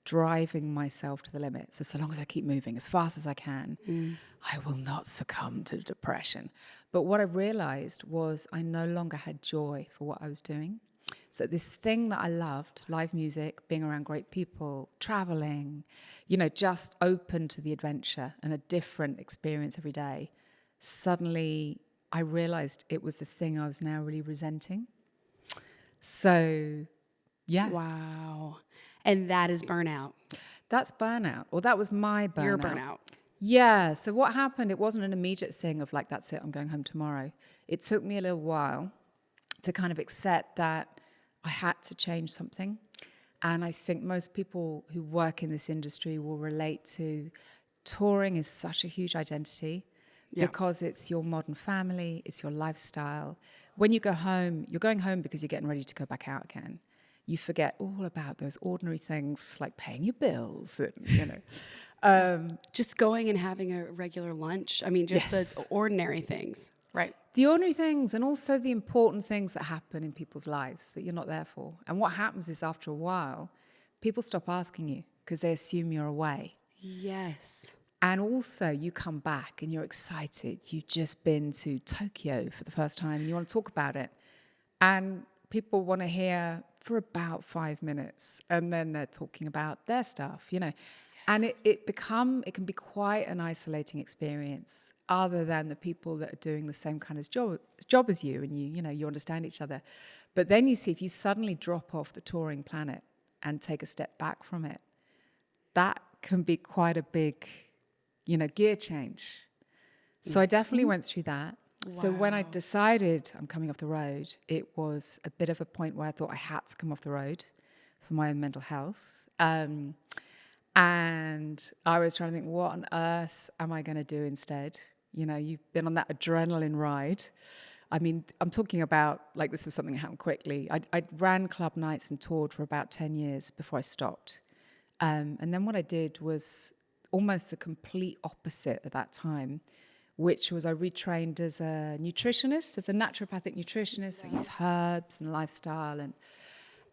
driving myself to the limit. So long as I keep moving as fast as I can, I will not succumb to depression. But what I realized was I no longer had joy for what I was doing. So this thing that I loved, live music, being around great people, traveling, just open to the adventure and a different experience every day. Suddenly, I realized it was the thing I was now really resenting. So, yeah. Wow. And that is burnout. That's burnout. Or that was my burnout. Your burnout. Yeah. So what happened, it wasn't an immediate thing of like, that's it, I'm going home tomorrow. It took me a little while to kind of accept that I had to change something. And I think most people who work in this industry will relate to touring is such a huge identity because it's your modern family, it's your lifestyle. When you go home, you're going home because you're getting ready to go back out again. You forget all about those ordinary things like paying your bills, and, just going and having a regular lunch. I mean, just the ordinary things, right? The ordinary things, and also the important things that happen in people's lives that you're not there for. And what happens is after a while, people stop asking you because they assume you're away. Yes. And also you come back and you're excited. You've just been to Tokyo for the first time and you want to talk about it. And people want to hear for about 5 minutes, and then they're talking about their stuff, And it can be quite an isolating experience, other than the people that are doing the same kind of job as you, and you understand each other. But then you see, if you suddenly drop off the touring planet and take a step back from it, that can be quite a big, gear change. So I definitely went through that. Wow. So when I decided I'm coming off the road, it was a bit of a point where I thought I had to come off the road for my own mental health. And I was trying to think, what on earth am I going to do instead? You've been on that adrenaline ride. I mean, I'm talking about, like, this was something that happened quickly. I ran club nights and toured for about 10 years before I stopped. And then what I did was almost the complete opposite at that time, which was I retrained as a nutritionist, as a naturopathic nutritionist. I use herbs and lifestyle,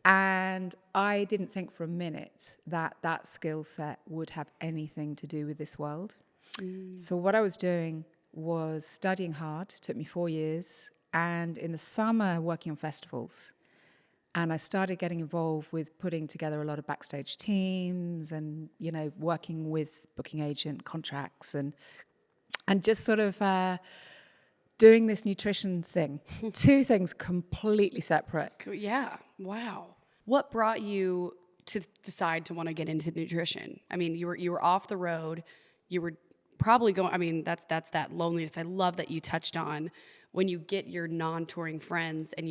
and I didn't think for a minute that skill set would have anything to do with this world. So what I was doing was studying hard. It took me 4 years, and in the summer working on festivals. And I started getting involved with putting together a lot of backstage teams and, working with booking agent contracts and just sort of doing this nutrition thing. Two things completely separate. Yeah. Wow. What brought you to decide to want to get into nutrition? I mean, you were off the road. You were probably going, I mean, that's that loneliness. I love that you touched on when you get your non-touring friends and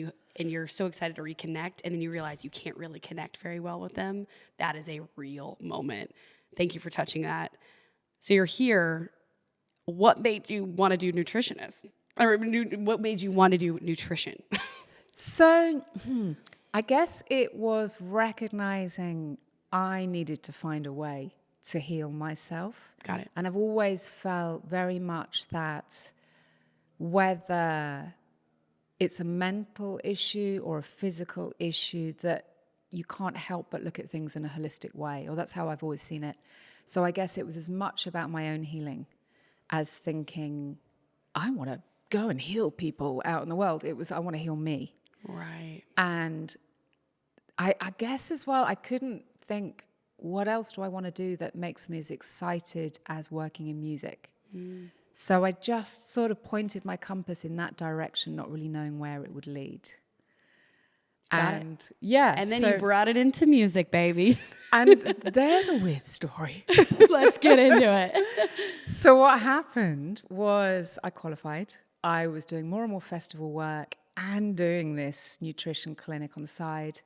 you're so excited to reconnect, and then you realize you can't really connect very well with them. That is a real moment. Thank you for touching that. So you're here. What made you want to do nutritionist? Or what made you want to do nutrition? So I guess it was recognizing I needed to find a way to heal myself. Got it. And I've always felt very much that whether it's a mental issue or a physical issue, that you can't help but look at things in a holistic way, or that's how I've always seen it. So I guess it was as much about my own healing as thinking, I want to go and heal people out in the world. It was, I want to heal me. Right. And I guess as well, I couldn't think, what else do I want to do that makes me as excited as working in music? So I just sort of pointed my compass in that direction, not really knowing where it would lead. Got it. Yeah. And then you brought it into music, baby. And there's a weird story. Let's get into it. So what happened was I qualified. I was doing more and more festival work and doing this nutrition clinic on the side.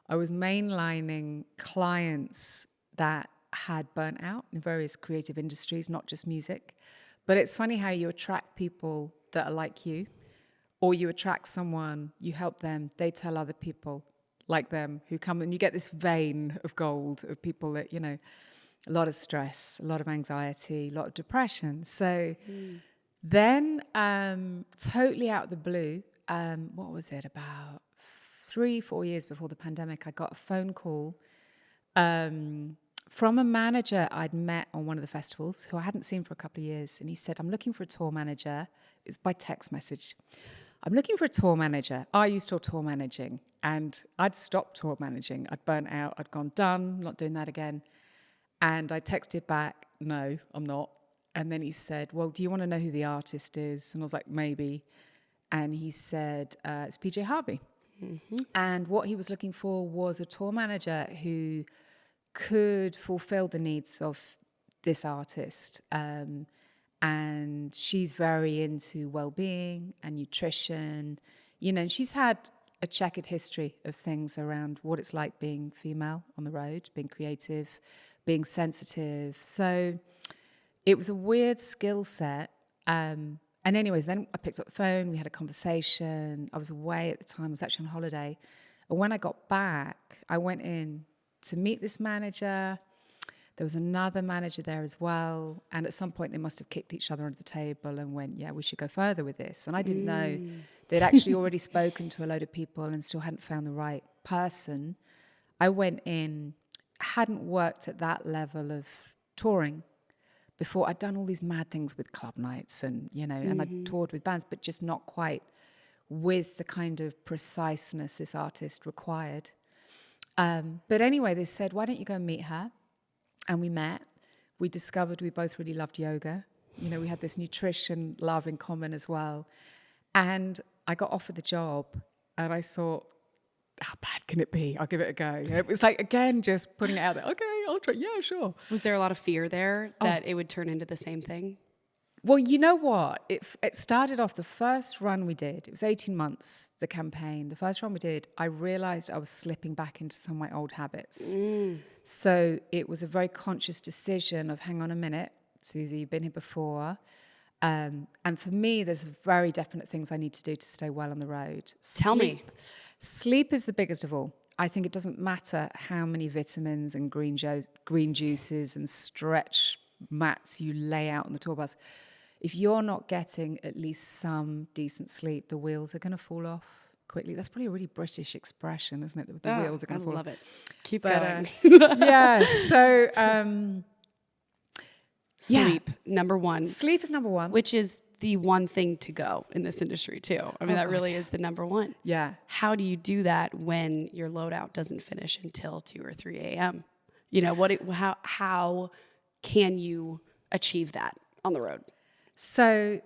I was mainlining clients that had burnt out in various creative industries, not just music. But it's funny how you attract people that are like you, or you attract someone, you help them, they tell other people like them who come, and you get this vein of gold of people that, a lot of stress, a lot of anxiety, a lot of depression. So then totally out of the blue, what was it, about 3-4 years before the pandemic, I got a phone call from a manager I'd met on one of the festivals who I hadn't seen for a couple of years. And he said, I'm looking for a tour manager. It was by text message. I'm looking for a tour manager. I used to tour managing, and I'd stopped tour managing. I'd burnt out. I'd gone, done, not doing that again. And I texted back, no, I'm not. And then he said, well, do you want to know who the artist is? And I was like, maybe. And he said, it's PJ Harvey. Mm-hmm. And what he was looking for was a tour manager who could fulfill the needs of this artist. And she's very into well-being and nutrition. And she's had a checkered history of things around what it's like being female on the road, being creative, being sensitive. So it was a weird skill set. And anyways, then I picked up the phone, we had a conversation. I was away at the time, I was actually on holiday. And when I got back, I went in to meet this manager. There was another manager there as well. And at some point they must have kicked each other under the table and went, yeah, we should go further with this. And I didn't know they'd actually already spoken to a load of people and still hadn't found the right person. I went in, hadn't worked at that level of touring before. I'd done all these mad things with club nights and, you know, and I'd toured with bands, but just not quite with the kind of preciseness this artist required. But anyway, they said, why don't you go and meet her? And we met. We discovered we both really loved yoga. You know, we had this nutrition love in common as well. And I got offered the job and I thought, how bad can it be? I'll give it a go. It was like, again, just putting it out there. Okay, I'll try. Yeah, sure. Was there a lot of fear there that it would turn into the same thing? Well, you know what? It started off, the first run we did, it was 18 months, the campaign. The first run we did, I realized I was slipping back into some of my old habits. So it was a very conscious decision of, hang on a minute, Suzi, you've been here before. And for me, there's very definite things I need to do to stay well on the road. Tell me. Sleep is the biggest of all. I think it doesn't matter how many vitamins and green juices and stretch mats you lay out on the tour bus. If you're not getting at least some decent sleep, the wheels are going to fall off quickly. That's probably a really British expression, isn't it? The wheels are going to fall off. I love it. Keep going. Yeah, so... Sleep, number one. Sleep is number one. Which is the one thing to go in this industry, too. I mean, that really is the number one. Yeah. How do you do that when your loadout doesn't finish until 2 or 3 a.m.? You know, how can you achieve that on the road? So,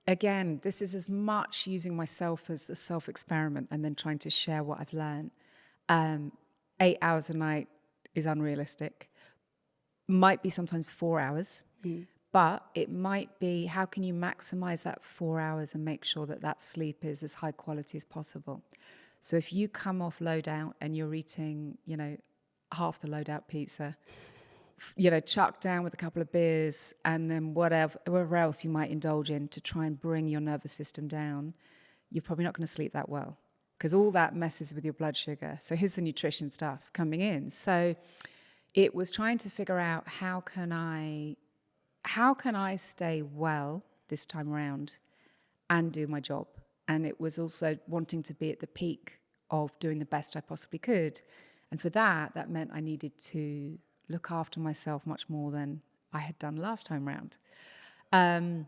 again, this is as much using myself as the self-experiment and then trying to share what I've learned. 8 hours a night is unrealistic. Might be sometimes 4 hours, but it might be, how can you maximize that 4 hours and make sure that that sleep is as high quality as possible? So if you come off loadout and you're eating, you know, half the loadout pizza, you know, chucked down with a couple of beers and then whatever else you might indulge in to try and bring your nervous system down, you're probably not going to sleep that well because all that messes with your blood sugar. So here's the nutrition stuff coming in. So it was trying to figure out how can I stay well this time around and do my job. And it was also wanting to be at the peak of doing the best I possibly could. And for that meant I needed to look after myself much more than I had done last time round. And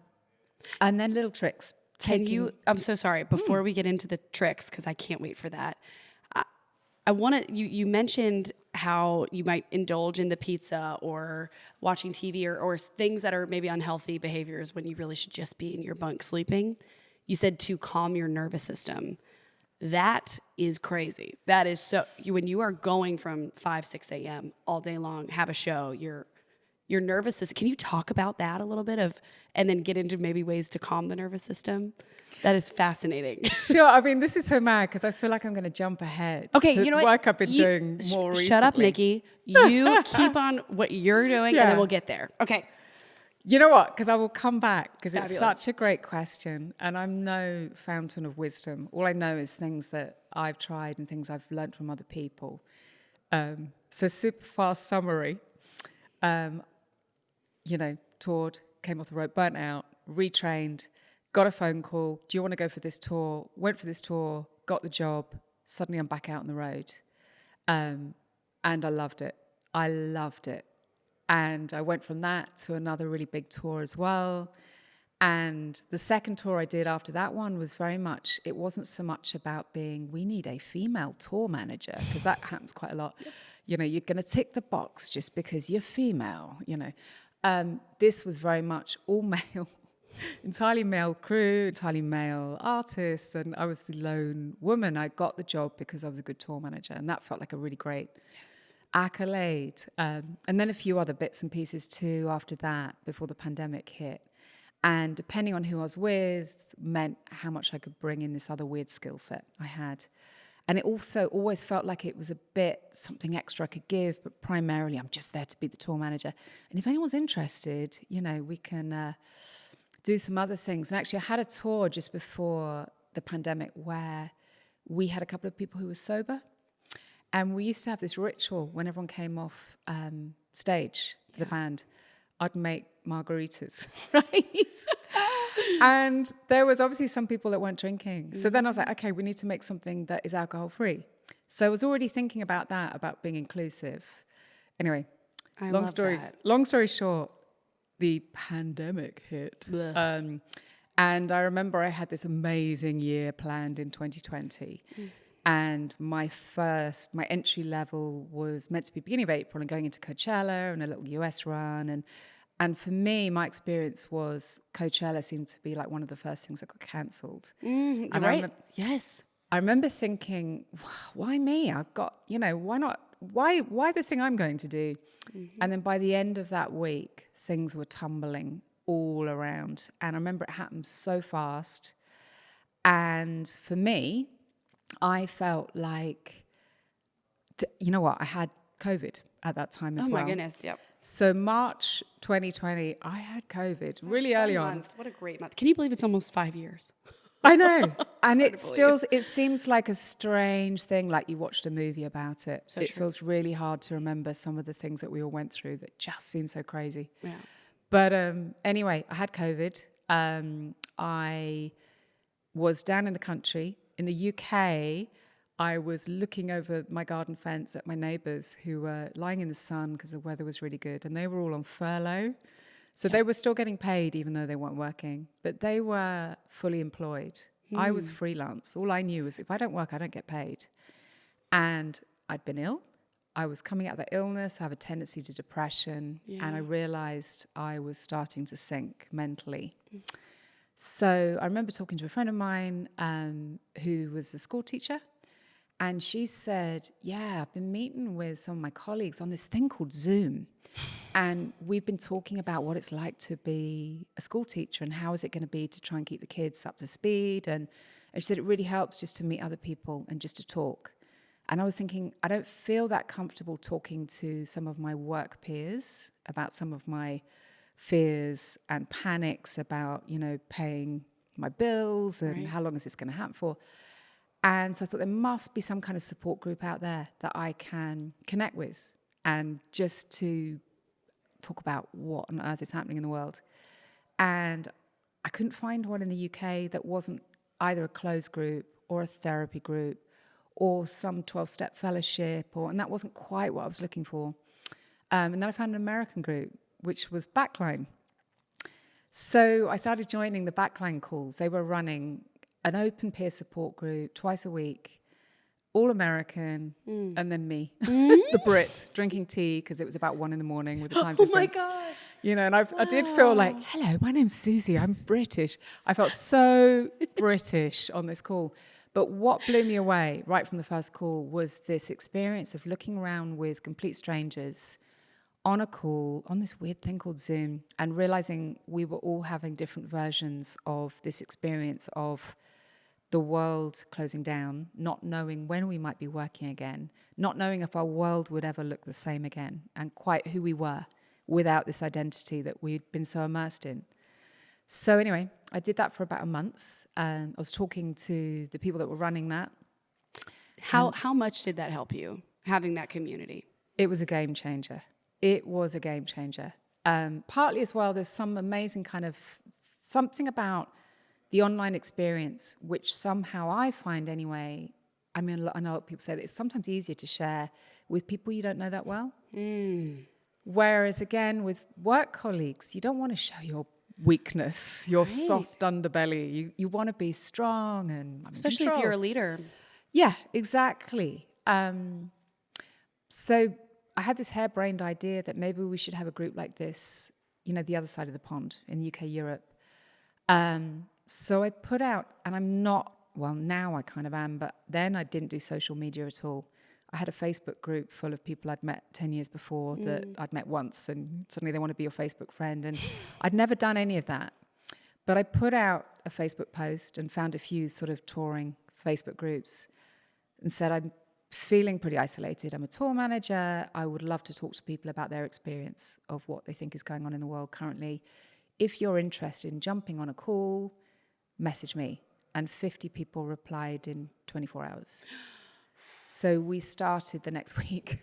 then little tricks. I'm so sorry, before we get into the tricks, because I can't wait for that. I want to, you mentioned how you might indulge in the pizza or watching TV or things that are maybe unhealthy behaviors when you really should just be in your bunk sleeping. You said to calm your nervous system. That is crazy. That is so, when you are going from 5, 6 a.m. all day long, have a show, your nervous system, can you talk about that a little bit and then get into maybe ways to calm the nervous system? That is fascinating. Sure. I mean, this is so mad because I feel like I'm going to jump ahead. Okay, to you know what? work I've been doing more recently. Shut up, Nikki. You keep on what you're doing and then we'll get there. Okay. You know what? Because I will come back because it's Fabulous. such a great question and I'm no fountain of wisdom. All I know is things that I've tried and things I've learned from other people. So super fast summary. You know, toured, came off the road, burnt out, retrained, got a phone call. Do you want to go for this tour? Went for this tour, got the job. Suddenly I'm back out on the road. And I loved it. I loved it. And I went from that to another really big tour as well. And the second tour I did after that one was very much, it wasn't so much about we need a female tour manager, because that happens quite a lot. Yep. You know, you're going to tick the box just because you're female, you know. This was very much all male, entirely male crew, entirely male artists, and I was the lone woman. I got the job because I was a good tour manager, and that felt like a really great accolade. And then a few other bits and pieces too after that, before the pandemic hit. And depending on who I was with, meant how much I could bring in this other weird skill set I had. And it also always felt like it was a bit something extra I could give, but primarily I'm just there to be the tour manager. And if anyone's interested, we can do some other things. And actually I had a tour just before the pandemic where we had a couple of people who were sober. And we used to have this ritual when everyone came off stage for the band. I'd make margaritas, right? And there was obviously some people that weren't drinking. So then I was like, okay, we need to make something that is alcohol-free. So I was already thinking about that, about being inclusive. Anyway, long story short, the pandemic hit. And I remember I had this amazing year planned in 2020. And my entry level was meant to be beginning of April and going into Coachella and a little US run. And for me, my experience was Coachella seemed to be like one of the first things that got cancelled. Right? Yes. I remember thinking, why me? I've got, why not? Why the thing I'm going to do? And then by the end of that week, things were tumbling all around. And I remember it happened so fast. And for me, I felt like, I had COVID at that time as well. Oh my goodness, yep. So March 2020, I had COVID really early on. What a great month. Can you believe it's almost 5 years? I know. And it seems like a strange thing, like you watched a movie about it. So it true. feels really hard to remember some of the things that we all went through that just seem so crazy. Yeah. But anyway, I had COVID. I was down in the country. In the UK, I was looking over my garden fence at my neighbours who were lying in the sun because the weather was really good, and they were all on furlough. So they were still getting paid even though they weren't working, but they were fully employed. I was freelance. All I knew was if I don't work, I don't get paid. And I'd been ill. I was coming out of that illness. I have a tendency to depression, and I realised I was starting to sink mentally. So I remember talking to a friend of mine who was a school teacher, and she said, I've been meeting with some of my colleagues on this thing called Zoom, and we've been talking about what it's like to be a school teacher and how is it going to be to try and keep the kids up to speed. And she said it really helps just to meet other people and just to talk. And I was thinking, I don't feel that comfortable talking to some of my work peers about some of my fears and panics about, paying my bills and how long is this going to happen for. And so I thought there must be some kind of support group out there that I can connect with and just to talk about what on earth is happening in the world. And I couldn't find one in the UK that wasn't either a closed group or a therapy group or some 12-step fellowship, and that wasn't quite what I was looking for. And then I found an American group, which was Backline. So I started joining the Backline calls. They were running an open peer support group twice a week, all American, and then me, the Brit, drinking tea because it was about 1 a.m. with the time difference. Oh my gosh. And I did feel like, hello, my name's Suzi, I'm British. I felt so British on this call. But what blew me away right from the first call was this experience of looking around with complete strangers on a call, on this weird thing called Zoom, and realizing we were all having different versions of this experience of the world closing down, not knowing when we might be working again, not knowing if our world would ever look the same again, and quite who we were without this identity that we'd been so immersed in. So anyway, I did that for about a month. I was talking to the people that were running that. How much did that help you, having that community? It was a game changer. It was a game changer. Partly as well, there's some amazing kind of something about the online experience, which somehow I find anyway, I mean, I know people say that it's sometimes easier to share with people you don't know that well. Whereas again, with work colleagues, you don't want to show your weakness, your soft underbelly. You want to be strong and especially if you're a leader. Yeah, exactly. So I had this harebrained idea that maybe we should have a group like this, the other side of the pond in UK, Europe. So I put out, and I'm not, well, now I kind of am, but then I didn't do social media at all. I had a Facebook group full of people I'd met 10 years before that I'd met once, and suddenly they want to be your Facebook friend. And I'd never done any of that. But I put out a Facebook post and found a few sort of touring Facebook groups. and said, I'm feeling pretty isolated. I'm a tour manager. I would love to talk to people about their experience of what they think is going on in the world currently. If you're interested in jumping on a call, message me. And 50 people replied in 24 hours. So we started the next week.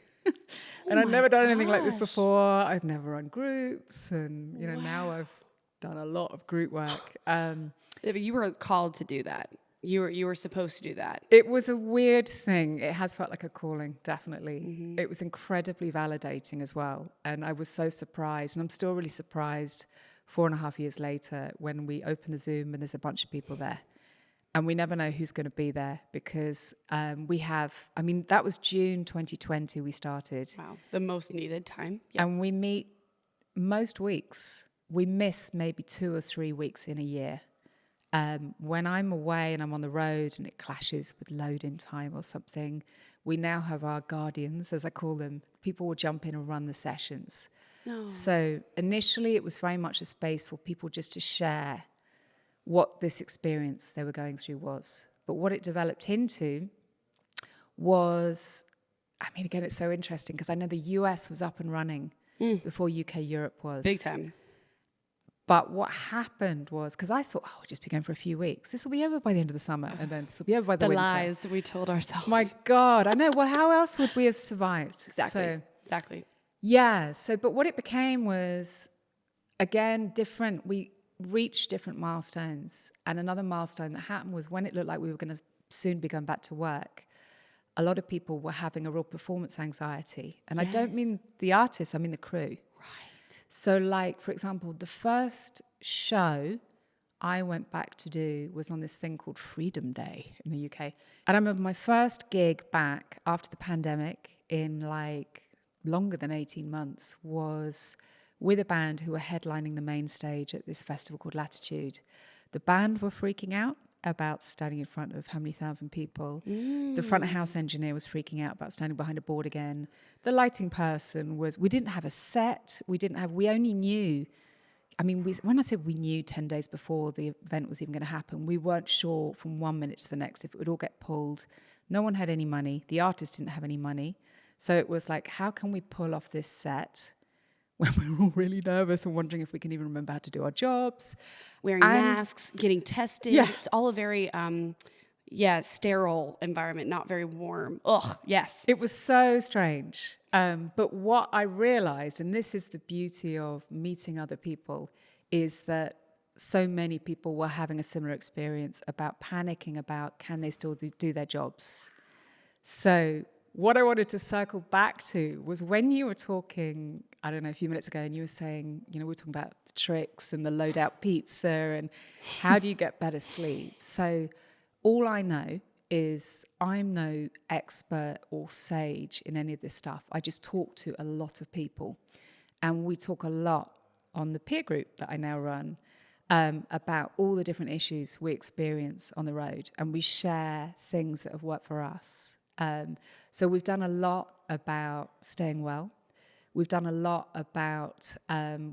And I'd never done anything like this before. I'd never run groups. And, now I've done a lot of group work. You were called to do that. You were supposed to do that. It was a weird thing. It has felt like a calling, definitely. Mm-hmm. It was incredibly validating as well. And I was so surprised. And I'm still really surprised 4.5 years later when we open the Zoom and there's a bunch of people there. And we never know who's going to be there because that was June 2020 we started. Wow, the most needed time. Yep. And we meet most weeks. We miss maybe 2 or 3 weeks in a year. When I'm away and I'm on the road and it clashes with load-in time or something, we now have our guardians, as I call them. People will jump in and run the sessions. Oh. So initially it was very much a space for people just to share what this experience they were going through was. But what it developed into was, again, it's so interesting because I know the US was up and running before UK Europe was. Big time. But what happened was, because I thought, we'll just be going for a few weeks. This will be over by the end of the summer, and then this will be over by the winter. The lies we told ourselves. My God, I know. Well, how else would we have survived? Exactly. Yeah. But what it became was, again, different. We reached different milestones. And another milestone that happened was when it looked like we were going to soon be going back to work, a lot of people were having a real performance anxiety. And yes. I don't mean the artists, I mean the crew. So like, for example, the first show I went back to do was on this thing called Freedom Day in the UK. And I remember my first gig back after the pandemic in like longer than 18 months was with a band who were headlining the main stage at this festival called Latitude. The band were freaking out about standing in front of how many thousand people. The front of house engineer was freaking out about standing behind a board again. The lighting person we didn't have a set. We only knew, when I said we knew 10 days before the event was even going to happen, we weren't sure from 1 minute to the next if it would all get pulled. No one had any money. The artist didn't have any money. So it was like, how can we pull off this set when we're all really nervous and wondering if we can even remember how to do our jobs? Wearing masks, getting tested. Yeah. It's all a very, sterile environment, not very warm. Ugh, yes. It was so strange. But what I realized, and this is the beauty of meeting other people, is that so many people were having a similar experience about panicking about can they still do their jobs. So what I wanted to circle back to was when you were talking, I don't know, a few minutes ago, and you were saying, we were talking about the tricks and the load-out pizza and how do you get better sleep. So all I know is I'm no expert or sage in any of this stuff. I just talk to a lot of people. And we talk a lot on the peer group that I now run about all the different issues we experience on the road. And we share things that have worked for us. So we've done a lot about staying well. We've done a lot about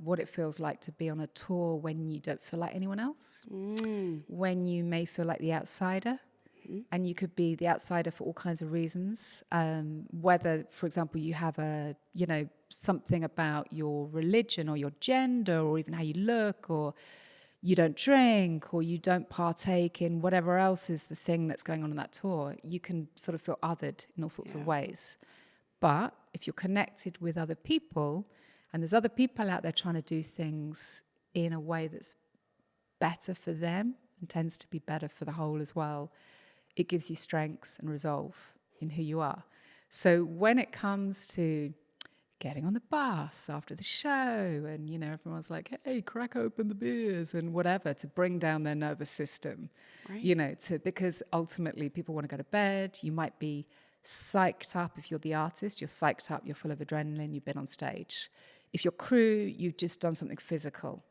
what it feels like to be on a tour when you don't feel like anyone else, when you may feel like the outsider, and you could be the outsider for all kinds of reasons. Whether, for example, you have something about your religion or your gender or even how you look, or you don't drink, or you don't partake in whatever else is the thing that's going on that tour, you can sort of feel othered in all sorts of ways. But if you're connected with other people, and there's other people out there trying to do things in a way that's better for them and tends to be better for the whole as well, it gives you strength and resolve in who you are. So when it comes to getting on the bus after the show and, everyone's like, hey, crack open the beers and whatever to bring down their nervous system, right. Because ultimately people want to go to bed. You might be psyched up. If you're the artist, you're psyched up, you're full of adrenaline, you've been on stage. If you're crew, you've just done something physical.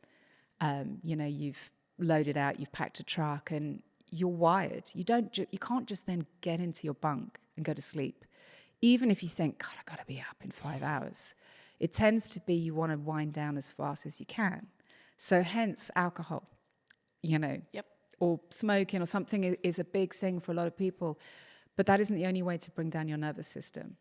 You've loaded out, you've packed a truck and you're wired. You can't just then get into your bunk and go to sleep. Even if you think, God, I've got to be up in 5 hours, it tends to be you want to wind down as fast as you can. So hence alcohol, Yep. or smoking or something is a big thing for a lot of people. But that isn't the only way to bring down your nervous system.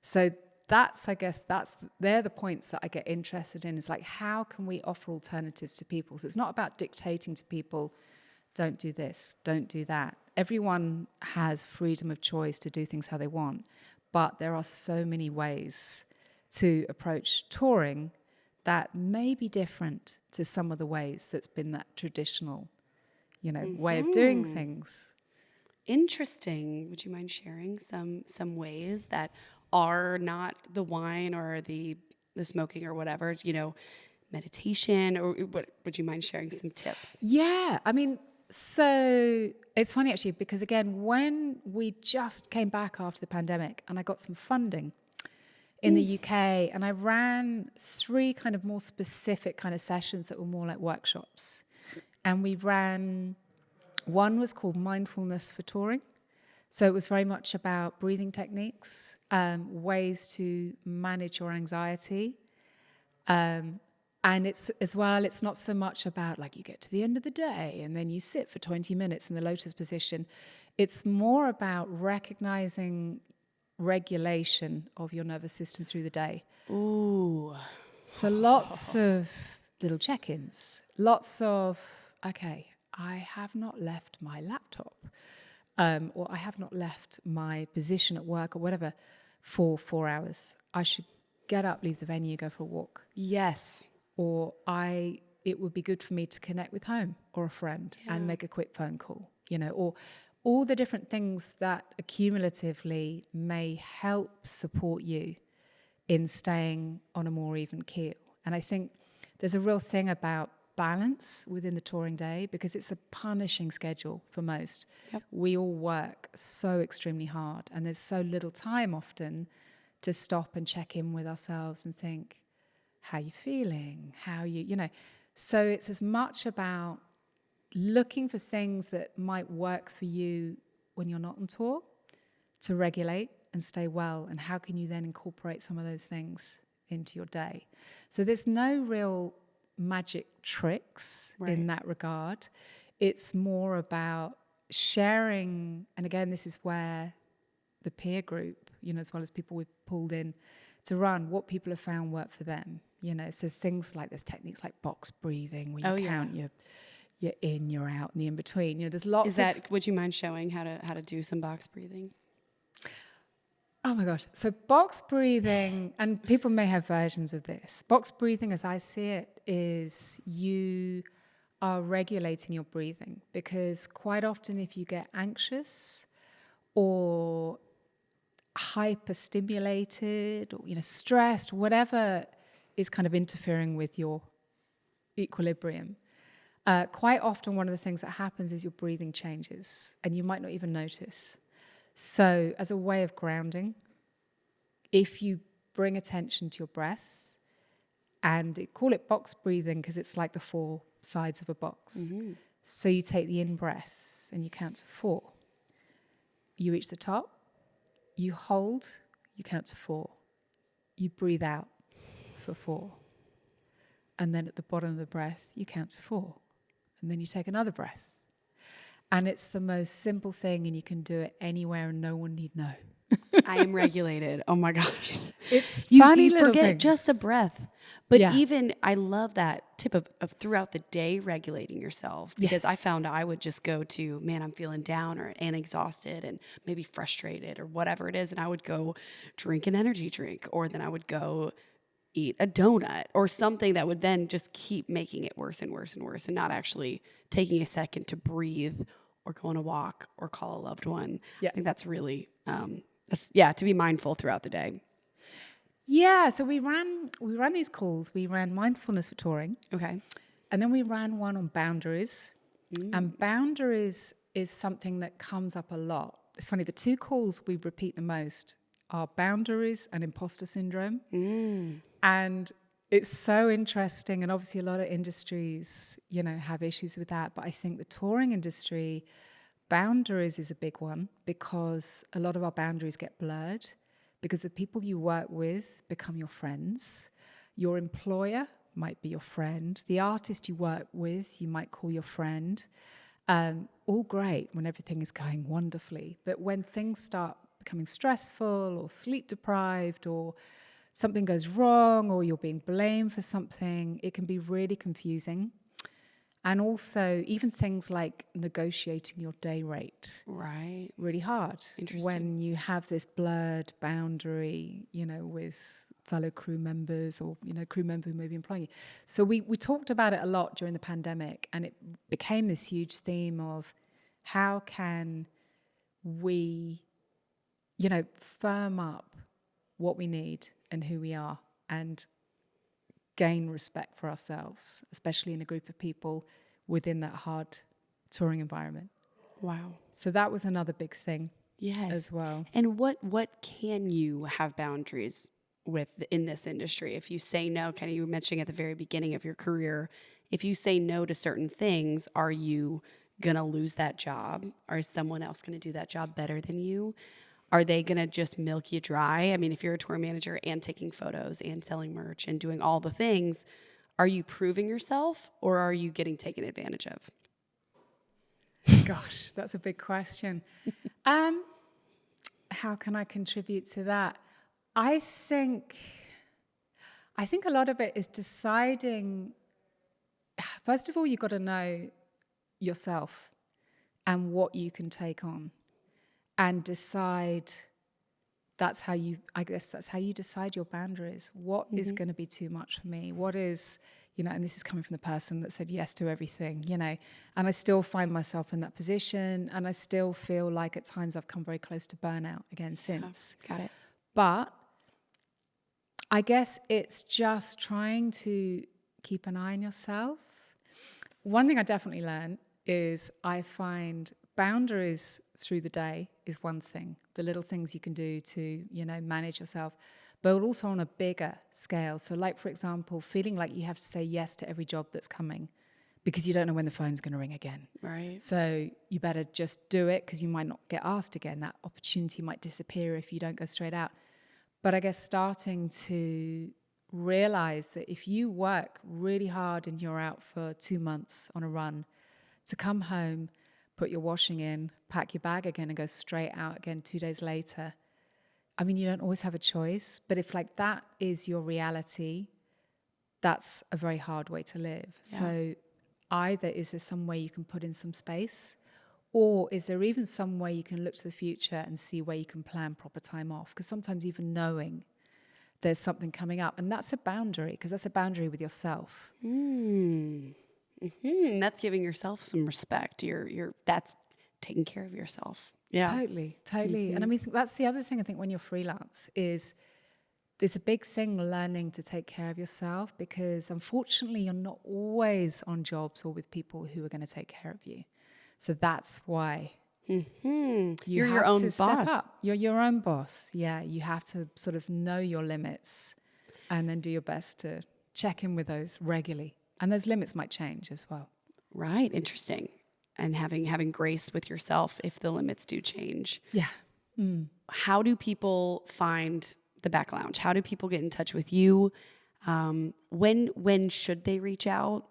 So they're the points that I get interested in. Is like, how can we offer alternatives to people? So it's not about dictating to people, don't do this, don't do that. Everyone has freedom of choice to do things how they want. But there are so many ways to approach touring that may be different to some of the ways that's been that traditional, way of doing things. Interesting. Would you mind sharing some ways that are not the wine or the smoking or whatever, meditation, or what? Would you mind sharing some tips? Yeah, I mean, so it's funny actually, because again, when we just came back after the pandemic and I got some funding in the UK, and I ran 3 kind of more specific kind of sessions that were more like workshops. And we ran, one was called Mindfulness for Touring. So it was very much about breathing techniques, ways to manage your anxiety. And it's not so much about like you get to the end of the day and then you sit for 20 minutes in the lotus position. It's more about recognizing regulation of your nervous system through the day. Ooh. So lots of little check-ins, lots of, okay, I have not left my laptop. Or I have not left my position at work or whatever for 4 hours. I should get up, leave the venue, go for a walk. Yes. Or it would be good for me to connect with home or a friend and make a quick phone call, or all the different things that accumulatively may help support you in staying on a more even keel. And I think there's a real thing about balance within the touring day, because it's a punishing schedule for most. Yep. We all work so extremely hard, and there's so little time often to stop and check in with ourselves and think, how you feeling? So it's as much about looking for things that might work for you when you're not on tour to regulate and stay well, and how can you then incorporate some of those things into your day. So there's no real magic tricks in that regard. It's more about sharing, and again, this is where the peer group, as well as people we've pulled in to run, what people have found work for them. So things like there's techniques like box breathing, where you count your in, your out, and the in between. There's lots. Would you mind showing how to do some box breathing? Oh my gosh. So box breathing, and people may have versions of this. Box breathing, as I see it, is you are regulating your breathing, because quite often if you get anxious or hyperstimulated or stressed, whatever is kind of interfering with your equilibrium, quite often one of the things that happens is your breathing changes and you might not even notice. So as a way of grounding, if you bring attention to your breath, and call it box breathing because it's like the 4 sides of a box. Mm-hmm. So you take the in breath and you count to 4. You reach the top, you hold, you count to 4. You breathe out for 4. And then at the bottom of the breath, you count to 4. And then you take another breath. And it's the most simple thing, and you can do it anywhere and no one need know. I am regulated. Oh my gosh. It's you funny little forget things. Just a breath. But even, I love that tip of throughout the day regulating yourself, because I found I would just go to, man, I'm feeling down and exhausted and maybe frustrated or whatever it is. And I would go drink an energy drink, or then I would go eat a donut or something that would then just keep making it worse and worse and worse, and not actually taking a second to breathe or go on a walk or call a loved one. I think that's really, to be mindful throughout the day. Yeah, so we ran these calls. We ran mindfulness for touring. Okay. And then we ran one on boundaries. And boundaries is something that comes up a lot. It's funny, the 2 calls we repeat the most are boundaries and imposter syndrome. And it's so interesting. And obviously a lot of industries, have issues with that. But I think the touring industry, boundaries is a big one, because a lot of our boundaries get blurred, because the people you work with become your friends. Your employer might be your friend. The artist you work with, you might call your friend. All great when everything is going wonderfully. But when things start becoming stressful or sleep deprived or something goes wrong or you're being blamed for something, it can be really confusing. And also even things like negotiating your day rate. Right. Really hard. Interesting. When you have this blurred boundary, with fellow crew members or, crew member who may be employing you. So we talked about it a lot during the pandemic, and it became this huge theme of how can we, firm up what we need and who we are and gain respect for ourselves, especially in a group of people within that hard touring environment. Wow. So that was another big thing as well. And what can you have boundaries with in this industry? If you say no, kind of you were mentioning at the very beginning of your career, if you say no to certain things, are you going to lose that job? Or is someone else going to do that job better than you? Are they going to just milk you dry? I mean, if you're a tour manager and taking photos and selling merch and doing all the things, are you proving yourself or are you getting taken advantage of? Gosh, that's a big question. How can I contribute to that? I think a lot of it is deciding, first of all, you've got to know yourself and what you can take on and decide that's how you decide your boundaries. What is going to be too much for me? What is, and this is coming from the person that said yes to everything, and I still find myself in that position and I still feel like at times I've come very close to burnout again since. Got it. But I guess it's just trying to keep an eye on yourself. One thing I definitely learned is I find boundaries through the day is one thing, the little things you can do to, manage yourself, but also on a bigger scale. So like, for example, feeling like you have to say yes to every job that's coming because you don't know when the phone's going to ring again. Right. So you better just do it because you might not get asked again. That opportunity might disappear if you don't go straight out. But I guess starting to realize that if you work really hard and you're out for 2 months on a run, to come home, put your washing in, pack your bag again and go straight out again 2 days later. I mean, you don't always have a choice, but if like that is your reality, that's a very hard way to live. Yeah. So either is there some way you can put in some space, or is there even some way you can look to the future and see where you can plan proper time off? Because sometimes even knowing there's something coming up, and that's a boundary, because that's a boundary with yourself. That's giving yourself some respect. That's taking care of yourself. Yeah, totally. And I mean, that's the other thing I think when you're freelance is there's a big thing learning to take care of yourself, because unfortunately you're not always on jobs or with people who are going to take care of you. So that's why you're your own boss. Up. You're your own boss. Yeah, you have to sort of know your limits and then do your best to check in with those regularly. And those limits might change as well. Right. Interesting. And having grace with yourself if the limits do change. Yeah. How do people find the Back Lounge? How do people get in touch with you? When should they reach out?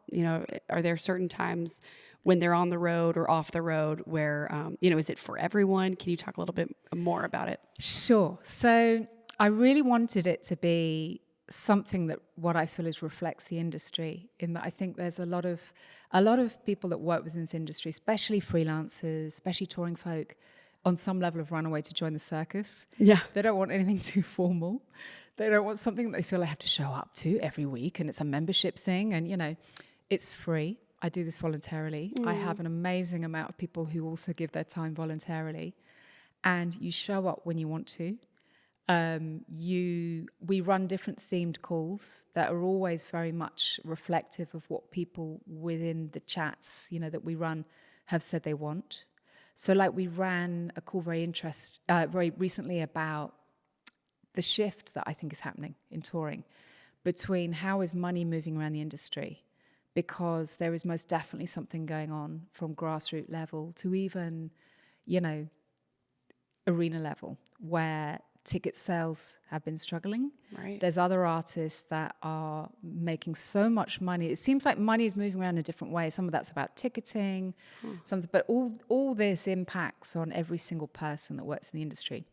Are there certain times when they're on the road or off the road where, is it for everyone? Can you talk a little bit more about it? Sure. So I really wanted it to be something that what I feel is reflects the industry, in that I think there's a lot of people that work within this industry, especially freelancers, especially touring folk, on some level have run away to join the circus. Yeah. They don't want anything too formal. They don't want something that they feel they have to show up to every week, and it's a membership thing, and it's free. I do this voluntarily. I have an amazing amount of people who also give their time voluntarily, and you show up when you want to. We run different themed calls that are always very much reflective of what people within the chats, that we run have said they want. So like we ran a call very recently about the shift that I think is happening in touring between how is money moving around the industry, because there is most definitely something going on from grassroots level to even, arena level, where ticket sales have been struggling. Right. There's other artists that are making so much money. It seems like money is moving around in a different way. Some of that's about ticketing, but all this impacts on every single person that works in the industry.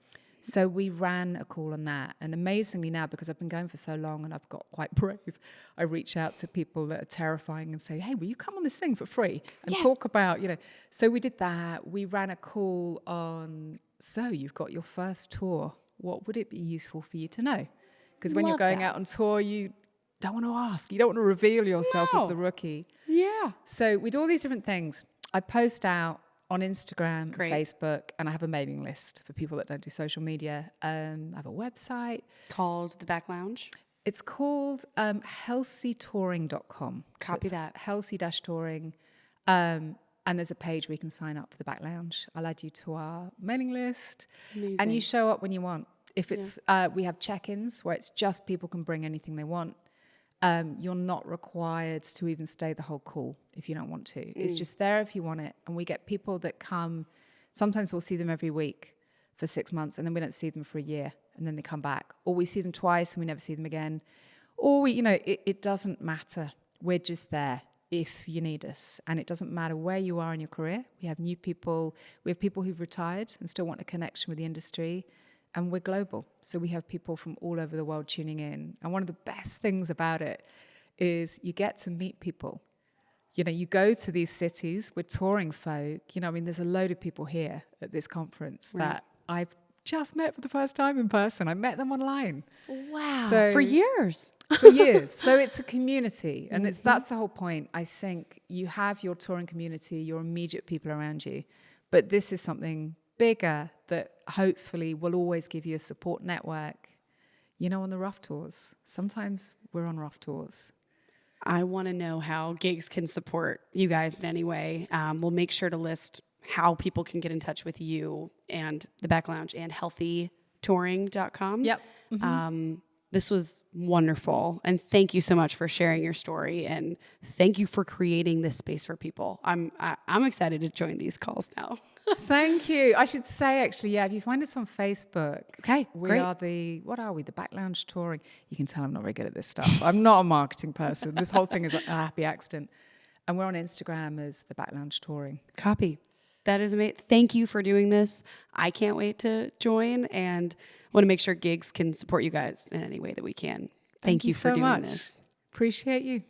So we ran a call on that. And amazingly now, because I've been going for so long and I've got quite brave, I reach out to people that are terrifying and say, hey, will you come on this thing for free and talk about, So we did that. We ran a call on, so you've got your first tour. What would it be useful for you to know? Because when you're going out on tour, you don't want to ask. You don't want to reveal yourself as the rookie. Yeah. So we do all these different things. I post out on Instagram, Facebook, and I have a mailing list for people that don't do social media. I have a website. Called The Back Lounge? It's called healthytouring.com. Copy that. Healthy-touring. And there's a page where you can sign up for The Back Lounge. I'll add you to our mailing list. Amazing. And you show up when you want. If it's, we have check-ins where it's just people can bring anything they want. You're not required to even stay the whole call if you don't want to. It's just there if you want it. And we get people that come, sometimes we'll see them every week for 6 months and then we don't see them for a year and then they come back. Or we see them twice and we never see them again. Or it doesn't matter. We're just there if you need us. And it doesn't matter where you are in your career. We have new people. We have people who've retired and still want a connection with the industry. And we're global. So we have people from all over the world tuning in. And one of the best things about it is you get to meet people. You go to these cities, we're touring folk. There's a load of people here at this conference that I've just met for the first time in person. I met them online. Wow. So, for years. For years. So it's a community. And that's the whole point. I think you have your touring community, your immediate people around you. But this is something bigger that hopefully will always give you a support network, on the rough tours. Sometimes we're on rough tours. I want to know how gigs can support you guys in any way. We'll make sure to list how people can get in touch with you and The Back Lounge and healthytouring.com. Yep. This was wonderful. And thank you so much for sharing your story. And thank you for creating this space for people. I'm excited to join these calls now. Thank you. I should say, actually, if you find us on Facebook, we are the Back Lounge Touring. You can tell I'm not very good at this stuff. I'm not a marketing person. This whole thing is a happy accident. And we're on Instagram as The Back Lounge Touring. Copy. That is amazing. Thank you for doing this. I can't wait to join and want to make sure gigs can support you guys in any way that we can. Thank you for so doing much. this. Appreciate you.